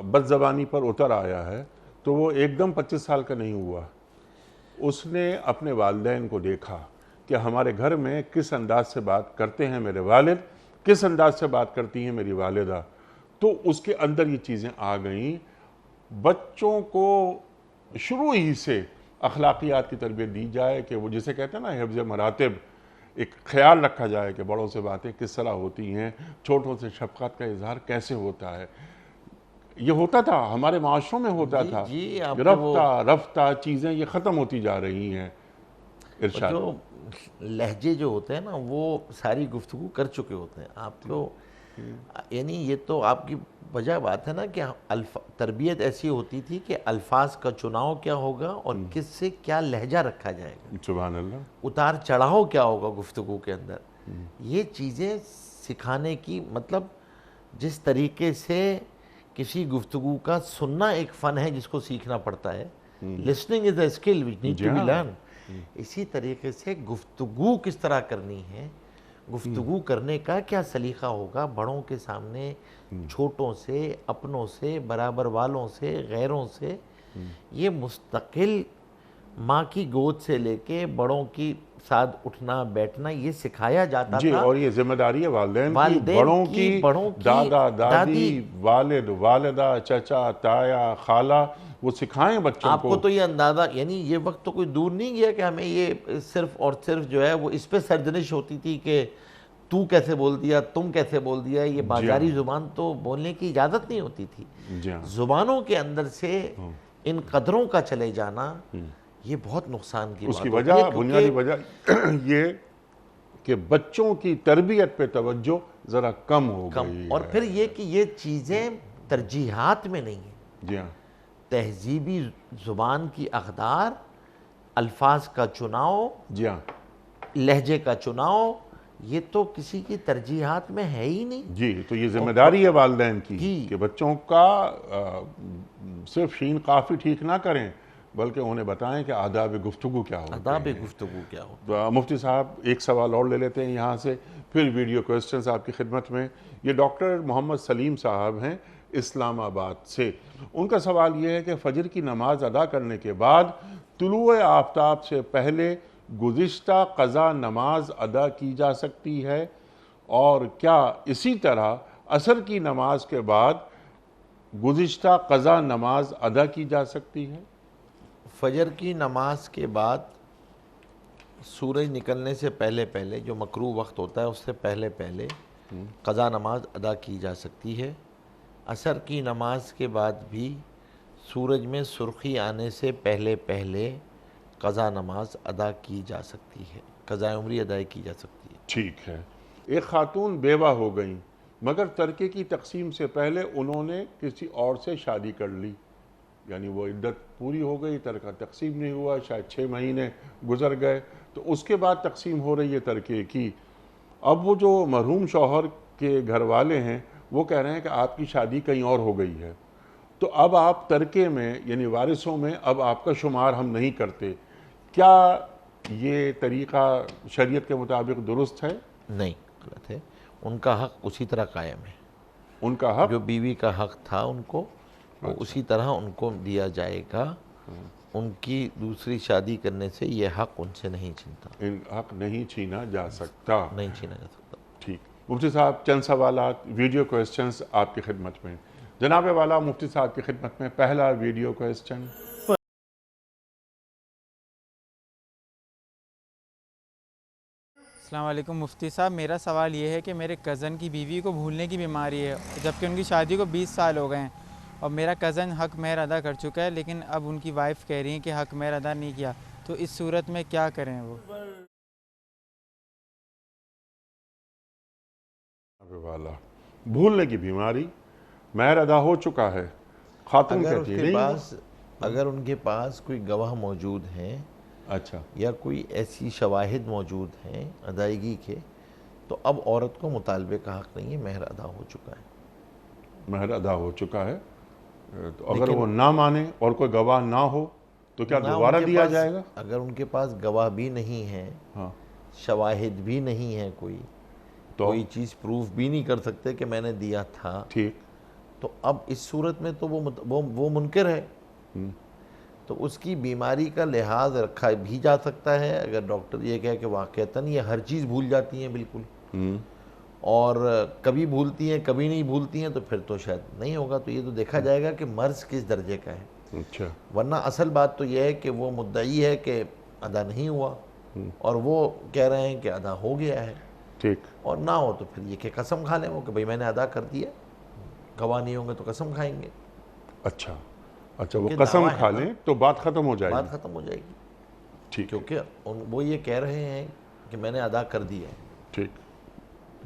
بد زبانی پر اتر آیا ہے، تو وہ ایک دم 25 سال کا نہیں ہوا۔ اس نے اپنے والدین کو دیکھا کہ ہمارے گھر میں کس انداز سے بات کرتے ہیں میرے والد، کس انداز سے بات کرتی ہیں میری والدہ، تو اس کے اندر یہ چیزیں آ گئیں۔ بچوں کو شروع ہی سے اخلاقیات کی تربیت دی جائے کہ وہ جسے کہتے ہیں نا حفظ مراتب، ایک خیال رکھا جائے کہ بڑوں سے باتیں کس طرح ہوتی ہیں، چھوٹوں سے شفقت کا اظہار کیسے ہوتا ہے. یہ ہوتا تھا ہمارے معاشروں میں ہوتا تھا. جی آپ کے وہ رفتہ رفتہ چیزیں یہ ختم ہوتی جا رہی ہیں. ارشاد. جو لہجے جو ہوتے ہیں نا وہ ساری گفتگو کر چکے ہوتے ہیں آپ کو. یعنی یہ تو آپ کی وجہ بات ہے نا کہ تربیت ایسی ہوتی تھی کہ الفاظ کا چناؤ کیا ہوگا اور کس سے کیا لہجہ رکھا جائے گا، سبحان اللہ. اتار چڑھاؤ کیا ہوگا گفتگو کے اندر. یہ چیزیں سکھانے کی مطلب جس طریقے سے کسی گفتگو کا سننا ایک فن ہے جس کو سیکھنا پڑتا ہے. Listening is a skill which need to be learn. اسی طریقے سے گفتگو کس طرح کرنی ہے، گفتگو کرنے کا کیا سلیقہ ہوگا بڑوں کے سامنے، چھوٹوں سے، اپنوں سے، برابر والوں سے، غیروں سے. یہ مستقل ماں کی گود سے لے کے بڑوں کی ساتھ اٹھنا بیٹھنا یہ سکھایا جاتا جی، تھا. اور یہ ذمہ داری ہے والدین کی، بڑوں کی، دادا دادی، والد، والدہ، چچا، تایا، خالہ، وہ سکھائیں بچوں آپ کو. کو تو یہ اندازہ، یعنی یہ وقت تو کوئی دور نہیں گیا کہ ہمیں یہ صرف اور صرف جو ہے وہ اس پہ سرزنش ہوتی تھی کہ تو کیسے بول دیا، تم کیسے بول دیا. یہ بازاری زبان تو بولنے کی اجازت نہیں ہوتی تھی. جی ہاں. زبانوں کے اندر سے ان قدروں کا چلے جانا یہ بہت نقصان کی اس بات کی ہوتی وجہ، ہے. بنیادی وجہ یہ کہ بچوں کی تربیت پہ توجہ ذرا کم ہو گئی اور ہے. پھر یہ کہ یہ چیزیں ترجیحات میں نہیں ہیں. جی ہاں. تہذیبی زبان کی اقدار، الفاظ کا چناؤ، جی ہاں. لہجے کا چناؤ، یہ تو کسی کی ترجیحات میں ہے ہی نہیں. جی، تو یہ ذمہ داری ہے والدین کی کہ بچوں کا صرف شین قافی ٹھیک نہ کریں بلکہ انہیں بتائیں کہ آداب گفتگو کیا ہوتے ہیں. آداب گفتگو کیا ہو. تو مفتی صاحب ایک سوال اور لے لیتے ہیں یہاں سے، پھر ویڈیو کوئسچنز آپ کی خدمت میں. یہ ڈاکٹر محمد سلیم صاحب ہیں اسلام آباد سے. ان کا سوال یہ ہے کہ فجر کی نماز ادا کرنے کے بعد طلوع آفتاب سے پہلے گزشتہ قضا نماز ادا کی جا سکتی ہے، اور کیا اسی طرح عصر کی نماز کے بعد گزشتہ قضا نماز ادا کی جا سکتی ہے؟ فجر کی نماز کے بعد سورج نکلنے سے پہلے پہلے جو مکروہ وقت ہوتا ہے اس سے پہلے پہلے قضا نماز ادا کی جا سکتی ہے. عصر کی نماز کے بعد بھی سورج میں سرخی آنے سے پہلے پہلے قضا نماز ادا کی جا سکتی ہے، قضاء عمری ادا کی جا سکتی ہے. ٹھیک ہے. ایک خاتون بیوہ ہو گئیں مگر ترکے کی تقسیم سے پہلے انہوں نے کسی اور سے شادی کر لی، یعنی وہ عدت پوری ہو گئی، ترکہ تقسیم نہیں ہوا، شاید 6 مہینے گزر گئے، تو اس کے بعد تقسیم ہو رہی ہے ترکے کی. اب وہ جو مرحوم شوہر کے گھر والے ہیں وہ کہہ رہے ہیں کہ آپ کی شادی کہیں اور ہو گئی ہے، تو اب آپ ترکے میں یعنی وارثوں میں اب آپ کا شمار ہم نہیں کرتے. کیا یہ طریقہ شریعت کے مطابق درست ہے؟ نہیں، غلط ہے. ان کا حق اسی طرح قائم ہے. ان کا حق جو بیوی کا حق تھا ان کو وہ اسی طرح ان کو دیا جائے گا. ان کی دوسری شادی کرنے سے یہ حق ان سے نہیں چھنتا. حق نہیں چھینا جا سکتا. نہیں چھینا جا سکتا. ٹھیک. مفتی صاحب چند سوالات ویڈیو کوئسچنز آپ کی خدمت میں. جناب والا مفتی صاحب کی خدمت میں پہلا ویڈیو کوئسچن. السلام علیکم مفتی صاحب، میرا سوال یہ ہے کہ میرے کزن کی بیوی کو بھولنے کی بیماری ہے جبکہ ان کی شادی کو 20 سال ہو گئے ہیں، اور میرا کزن حق مہر ادا کر چکا ہے لیکن اب ان کی وائف کہہ رہی ہیں کہ حق مہر ادا نہیں کیا، تو اس صورت میں کیا کریں وہ؟ والا بھولنے کی بیماری، مہر ادا ہو چکا ہے، خاتون کہتی ہے نہیں. اگر ان کے پاس کوئی گواہ موجود ہیں اچھا، یا کوئی ایسی شواہد موجود ہیں ادائیگی کے، تو اب عورت کو مطالبے کا حق نہیں ہے، مہر ادا ہو چکا ہے. مہر ادا ہو چکا ہے. تو اگر وہ نہ مانے اور کوئی گواہ نہ ہو تو کیا دوبارہ دیا جائے گا؟ اگر ان کے پاس گواہ بھی نہیں ہے، شواہد بھی نہیں ہے، کوئی چیز پروف بھی نہیں کر سکتے کہ میں نے دیا تھا، ٹھیک، تو اب اس صورت میں تو وہ منکر ہے. تو اس کی بیماری کا لحاظ رکھا بھی جا سکتا ہے. اگر ڈاکٹر یہ کہے کہ واقعتاً یہ ہر چیز بھول جاتی ہیں بالکل، اور کبھی بھولتی ہیں کبھی نہیں بھولتی ہیں، تو پھر تو شاید نہیں ہوگا. تو یہ تو دیکھا جائے گا کہ مرض کس درجے کا ہے. اچھا. ورنہ اصل بات تو یہ ہے کہ وہ مدعی ہے کہ ادا نہیں ہوا، اور وہ کہہ رہے ہیں کہ ادا ہو گیا ہے، ٹھیک، اور نہ ہو تو پھر یہ کہ قسم کھا لیں وہ کہ بھئی میں نے ادا کر دیا، گواہ نہیں ہوں گے تو قسم کھائیں گے، اچھا اچھا، وہ کیونکہ قسم دعویٰ ہے کھا نا، لیں تو بات ختم ہو جائے بات گی. ختم ہو جائے گی، ٹھیک ہے، کیونکہ وہ یہ کہہ رہے ہیں کہ میں نے ادا کر دیا ہے. ٹھیک،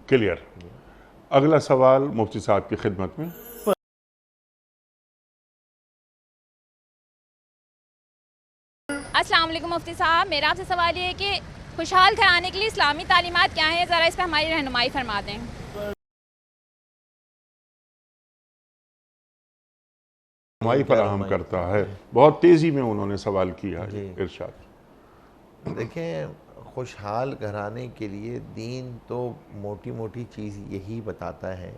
کلیئر. اگلا سوال مفتی صاحب کی خدمت میں. السلام علیکم مفتی صاحب، میرا آپ سے سوال یہ ہے کہ خوشحال گھرانے کے لیے اسلامی تعلیمات کیا ہیں؟ ذرا اس پہ ہماری رہنمائی فرما دیں. رہنمائی فراہم کرتا ہے. بہت تیزی میں انہوں نے سوال کیا ہے. جی. ارشاد. دیکھیں، خوشحال گھرانے کے لیے دین تو موٹی موٹی چیز یہی بتاتا ہے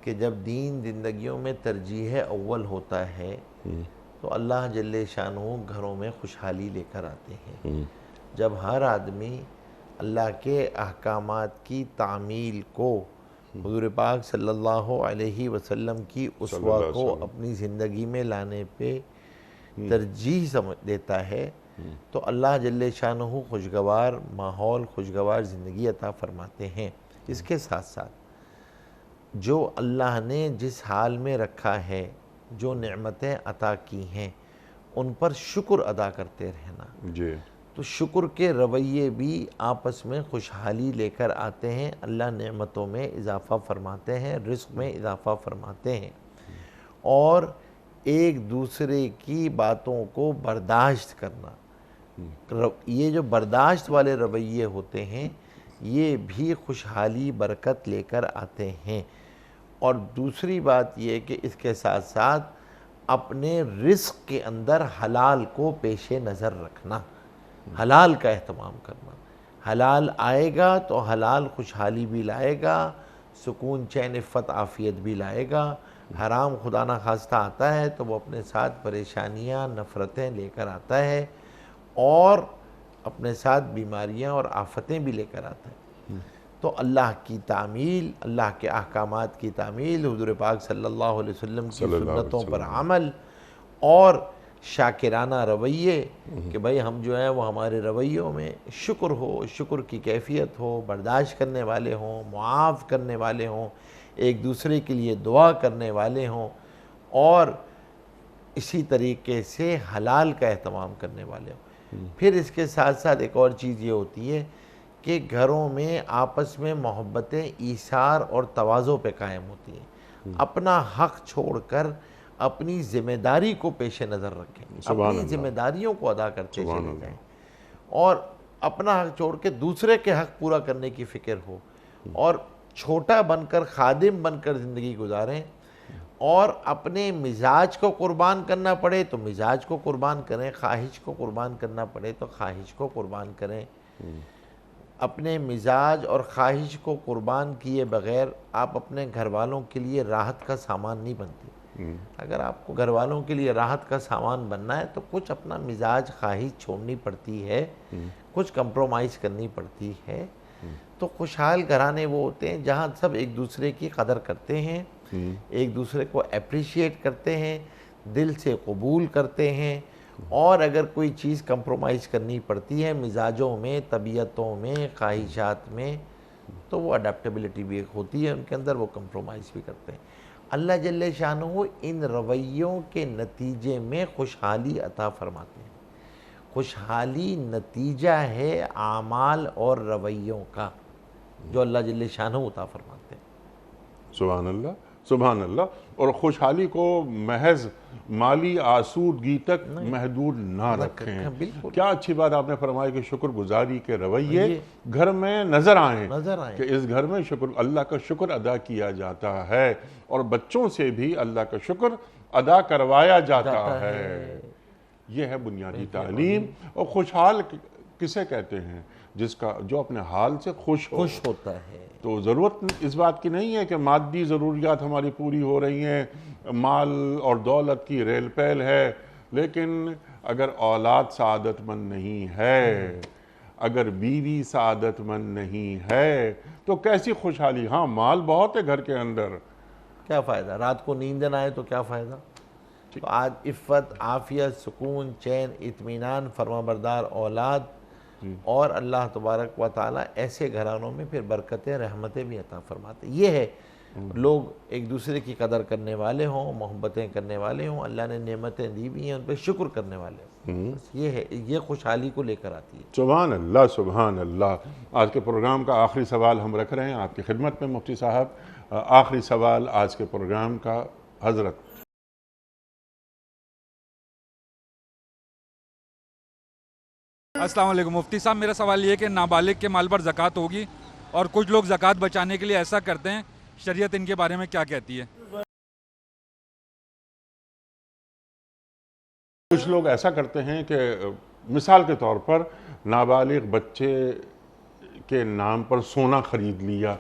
کہ جب دین زندگیوں میں ترجیح اول ہوتا ہے تو اللہ جل شانہ گھروں میں خوشحالی لے کر آتے ہیں. جب ہر آدمی اللہ کے احکامات کی تعمیل کو، حضور پاک صلی اللہ علیہ وسلم کی اسوہ کو اپنی زندگی میں لانے پہ ترجیح دیتا ہے تو اللہ جل شانہ خوشگوار ماحول، خوشگوار زندگی عطا فرماتے ہیں. اس کے ساتھ ساتھ جو اللہ نے جس حال میں رکھا ہے، جو نعمتیں عطا کی ہیں، ان پر شکر ادا کرتے رہنا. جی. تو شکر کے رویے بھی آپس میں خوشحالی لے کر آتے ہیں. اللہ نعمتوں میں اضافہ فرماتے ہیں، رزق میں اضافہ فرماتے ہیں، اور ایک دوسرے کی باتوں کو برداشت کرنا. یہ جو برداشت والے رویے ہوتے ہیں یہ بھی خوشحالی برکت لے کر آتے ہیں. اور دوسری بات یہ کہ اس کے ساتھ ساتھ اپنے رزق کے اندر حلال کو پیش نظر رکھنا، حلال کا اہتمام کرنا. حلال آئے گا تو حلال خوشحالی بھی لائے گا، سکون، چین، عفت، عافیت بھی لائے گا. حرام خدا نہ خواستہ آتا ہے تو وہ اپنے ساتھ پریشانیاں، نفرتیں لے کر آتا ہے، اور اپنے ساتھ بیماریاں اور آفتیں بھی لے کر آتا ہے. تو اللہ کی تعمیل، اللہ کے احکامات کی تعمیل، حضور پاک صلی اللہ علیہ وسلم کی سنتوں پر عمل، اور شاکرانہ رویے کہ بھئی ہم جو ہیں وہ ہمارے رویوں میں شکر ہو، شکر کی کیفیت ہو، برداشت کرنے والے ہوں، معاف کرنے والے ہوں، ایک دوسرے کے لیے دعا کرنے والے ہوں، اور اسی طریقے سے حلال کا اہتمام کرنے والے ہوں. پھر اس کے ساتھ ساتھ ایک اور چیز یہ ہوتی ہے کہ گھروں میں آپس میں محبتیں ایثار اور تواضع پہ قائم ہوتی ہیں. اپنا حق چھوڑ کر اپنی ذمہ داری کو پیش نظر رکھیں، اپنی ذمہ داریوں کو ادا کرتے چلے جائیں، اور اپنا حق چھوڑ کے دوسرے کے حق پورا کرنے کی فکر ہو، اور چھوٹا بن کر، خادم بن کر زندگی گزاریں. اور اپنے مزاج کو قربان کرنا پڑے تو مزاج کو قربان کریں، خواہش کو قربان کرنا پڑے تو خواہش کو قربان کریں. اپنے مزاج اور خواہش کو قربان کیے بغیر آپ اپنے گھر والوں کے لیے راحت کا سامان نہیں بنتے. اگر آپ کو گھر والوں کے لیے راحت کا سامان بننا ہے تو کچھ اپنا مزاج، خواہش چھوڑنی پڑتی ہے، کچھ کمپرومائز کرنی پڑتی ہے. تو خوشحال گھرانے وہ ہوتے ہیں جہاں سب ایک دوسرے کی قدر کرتے ہیں، ایک دوسرے کو اپریشیٹ کرتے ہیں، دل سے قبول کرتے ہیں، اور اگر کوئی چیز کمپرومائز کرنی پڑتی ہے مزاجوں میں، طبیعتوں میں، خواہشات میں، تو وہ اڈیپٹیبلٹی بھی ایک ہوتی ہے ان کے اندر، وہ کمپرومائز بھی کرتے ہیں. اللہ جل شانہ ان رویوں کے نتیجے میں خوشحالی عطا فرماتے ہیں. خوشحالی نتیجہ ہے اعمال اور رویوں کا جو اللہ جل شانہ عطا فرماتے ہیں. سبحان اللہ، سبحان اللہ. اور خوشحالی کو محض مالی آسودگی تک محدود نہ رکھیں. بالکل کیا اچھی بات آپ نے فرمائی کہ شکر گزاری کے رویے گھر میں نظر آئیں، کہ اس گھر میں اللہ کا شکر ادا کیا جاتا ہے، اور بچوں سے بھی اللہ کا شکر ادا کروایا جاتا ہے. یہ ہے بنیادی تعلیم. اور خوشحال کسے کہتے ہیں؟ جو اپنے حال سے خوش ہوتا ہے. تو ضرورت اس بات کی نہیں ہے کہ مادی ضروریات ہماری پوری ہو رہی ہیں، مال اور دولت کی ریل پیل ہے، لیکن اگر اولاد سعادت مند نہیں ہے، اگر بیوی سعادت مند نہیں ہے تو کیسی خوشحالی؟ ہاں مال بہت ہے گھر کے اندر، کیا فائدہ؟ رات کو نیند نہ آئے تو کیا فائدہ؟ تو آج عفت، عافیت، سکون، چین، اطمینان، فرما بردار اولاد اور اللہ تبارک و تعالیٰ ایسے گھرانوں میں پھر برکتیں رحمتیں بھی عطا فرماتے ہیں۔ یہ ہے لوگ ایک دوسرے کی قدر کرنے والے ہوں، محبتیں کرنے والے ہوں، اللہ نے نعمتیں دی بھی ہیں ان پہ شکر کرنے والے ہوں، بس یہ ہے، یہ خوشحالی کو لے کر آتی ہے۔ سبحان اللہ سبحان اللہ۔ آج کے پروگرام کا آخری سوال ہم رکھ رہے ہیں آپ کی خدمت میں مفتی صاحب۔ آخری سوال آج کے پروگرام کا، حضرت السلام علیکم مفتی صاحب، میرا سوال یہ ہے کہ نابالغ کے مال پر زکوٰۃ ہوگی اور کچھ لوگ زکوٰۃ بچانے کے لیے ایسا کرتے ہیں، شریعت ان کے بارے میں کیا کہتی ہے؟ کچھ لوگ ایسا کرتے ہیں کہ مثال کے طور پر نابالغ بچے کے نام پر سونا خرید لیا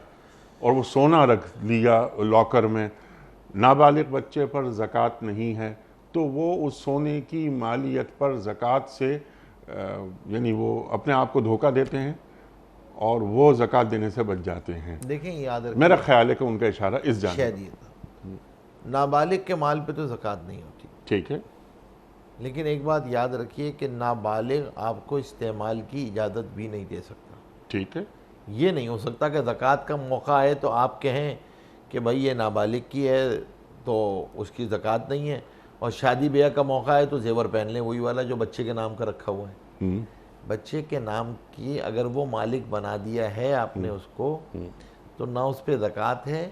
اور وہ سونا رکھ لیا لاکر میں، نابالغ بچے پر زکوٰۃ نہیں ہے، تو وہ اس سونے کی مالیت پر زکوٰۃ سے یعنی وہ اپنے آپ کو دھوکہ دیتے ہیں اور وہ زکوٰۃ دینے سے بچ جاتے ہیں۔ دیکھیں یاد رکھیں، میرا خیال ہے کہ ان کا اشارہ اس جانب شاید یہ تھا، نابالغ کے مال پہ تو زکوٰۃ نہیں ہوتی، ٹھیک ہے، لیکن ایک بات یاد رکھیے کہ نابالغ آپ کو استعمال کی اجازت بھی نہیں دے سکتا۔ ٹھیک ہے، یہ نہیں ہو سکتا کہ زکوٰۃ کا موقع ہے تو آپ کہیں کہ بھائی یہ نابالغ کی ہے تو اس کی زکوٰۃ نہیں ہے، اور شادی بیاہ کا موقع ہے تو زیور پہن لیں، وہی والا جو بچے کے نام کا رکھا ہوا ہے۔ بچے کے نام کی اگر وہ مالک بنا دیا ہے آپ نے اس کو، تو نہ اس پہ زکوٰۃ ہے،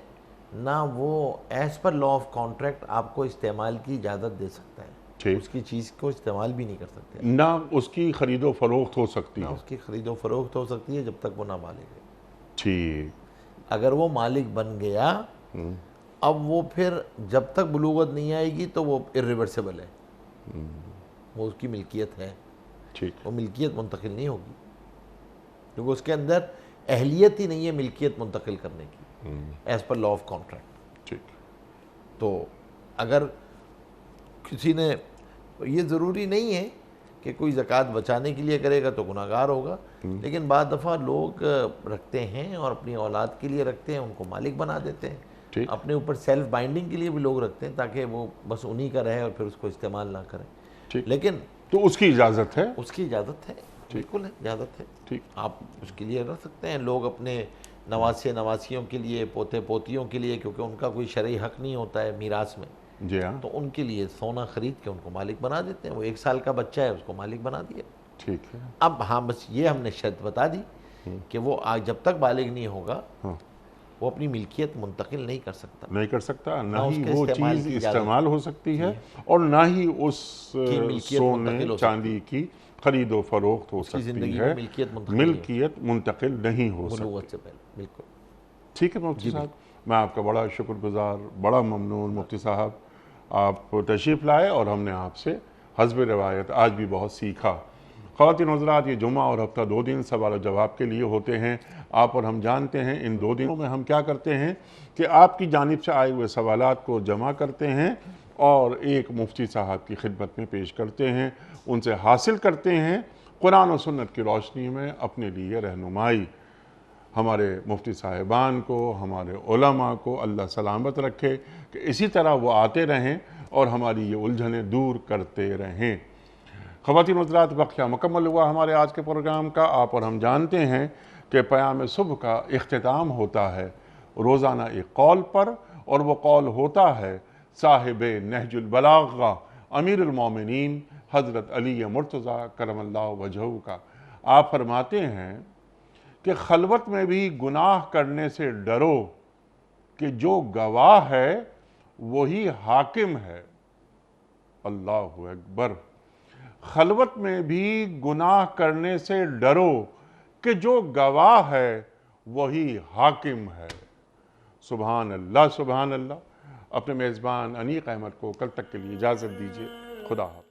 نہ وہ as per law of contract آپ کو استعمال کی اجازت دے سکتا ہے، اس کی چیز کو استعمال بھی نہیں کر سکتے، نہ اس کی خرید و فروخت ہو سکتی نہ ہے، اس کی خرید و فروخت ہو سکتی ہے جب تک وہ نابالغ ہے۔ ٹھیک، اگر وہ مالک بن گیا، اب وہ پھر جب تک بلوغت نہیں آئے گی تو وہ irreversible ہے، وہ اس کی ملکیت ہے، ٹھیک، وہ ملکیت منتقل نہیں ہوگی، کیونکہ اس کے اندر اہلیت ہی نہیں ہے ملکیت منتقل کرنے کی as per law of contract. ٹھیک، تو اگر کسی نے، یہ ضروری نہیں ہے کہ کوئی زکوٰۃ بچانے کے لیے کرے گا تو گناہگار ہوگا، لیکن بعض دفعہ لوگ رکھتے ہیں اور اپنی اولاد کے لیے رکھتے ہیں، ان کو مالک بنا دیتے ہیں، ٹھیک، اپنے اوپر سیلف بائنڈنگ کے لیے بھی لوگ رکھتے ہیں تاکہ وہ بس انہی کا رہے اور پھر اس کو استعمال نہ کریں، ٹھیک، لیکن تو اس کی اجازت ہے، اس کی اجازت ہے، بالکل ہے، اجازت ہے، ٹھیک، آپ اس کے لیے رکھ سکتے ہیں۔ لوگ اپنے نواسی نواسیوں کے لیے، پوتے پوتیوں کے لیے، کیونکہ ان کا کوئی شرعی حق نہیں ہوتا ہے میراث میں، جی ہاں، تو ان کے لیے سونا خرید کے ان کو مالک بنا دیتے ہیں، وہ 1 سال کا بچہ ہے اس کو مالک بنا دیا۔ ٹھیک ہے، اب ہاں بس یہ ہم نے شرط بتا دی کہ وہ جب تک بالغ نہیں ہوگا وہ اپنی ملکیت منتقل نہیں کر سکتا، نہیں کر سکتا، نہ اس ہی کے وہ استعمال چیز کی اجازت استعمال ہو سکتی ہے اور نہ ہی اس ملکیت سونے منتقل ہو سکتی چاندی کی خرید و فروخت ہو کی سکتی زندگی ہے، میں ملکیت منتقل نہیں ملکیت منتقل نہیں ہو سکتی۔ بلوغت سے پہلے، بالکل۔ ٹھیک ہے مفتی صاحب، میں آپ کا بڑا شکر گزار، بڑا ممنون مفتی صاحب، آپ تشریف لائے اور ہم نے آپ سے حسب روایت آج بھی بہت سیکھا۔ خواتین حضرات، یہ جمعہ اور ہفتہ 2 دن سوال و جواب کے لیے ہوتے ہیں، آپ اور ہم جانتے ہیں ان 2 دنوں میں ہم کیا کرتے ہیں کہ آپ کی جانب سے آئے ہوئے سوالات کو جمع کرتے ہیں اور ایک مفتی صاحب کی خدمت میں پیش کرتے ہیں، ان سے حاصل کرتے ہیں قرآن و سنت کی روشنی میں اپنے لیے رہنمائی۔ ہمارے مفتی صاحبان کو، ہمارے علماء کو اللہ سلامت رکھے کہ اسی طرح وہ آتے رہیں اور ہماری یہ الجھنیں دور کرتے رہیں۔ خواتین حضرات، وقت مکمل ہوا ہمارے آج کے پروگرام کا۔ آپ اور ہم جانتے ہیں کہ پیام صبح کا اختتام ہوتا ہے روزانہ ایک قول پر، اور وہ قول ہوتا ہے صاحب نہج البلاغہ امیر المومنین حضرت علی مرتضیٰ کرم اللہ وجہہ کا۔ آپ فرماتے ہیں کہ خلوت میں بھی گناہ کرنے سے ڈرو کہ جو گواہ ہے وہی حاکم ہے۔ اللہ اکبر۔ خلوت میں بھی گناہ کرنے سے ڈرو کہ جو گواہ ہے وہی حاکم ہے۔ سبحان اللہ، سبحان اللہ۔ اپنے میزبان انیق احمد کو کل تک کے لیے اجازت دیجیے۔ خدا حافظ۔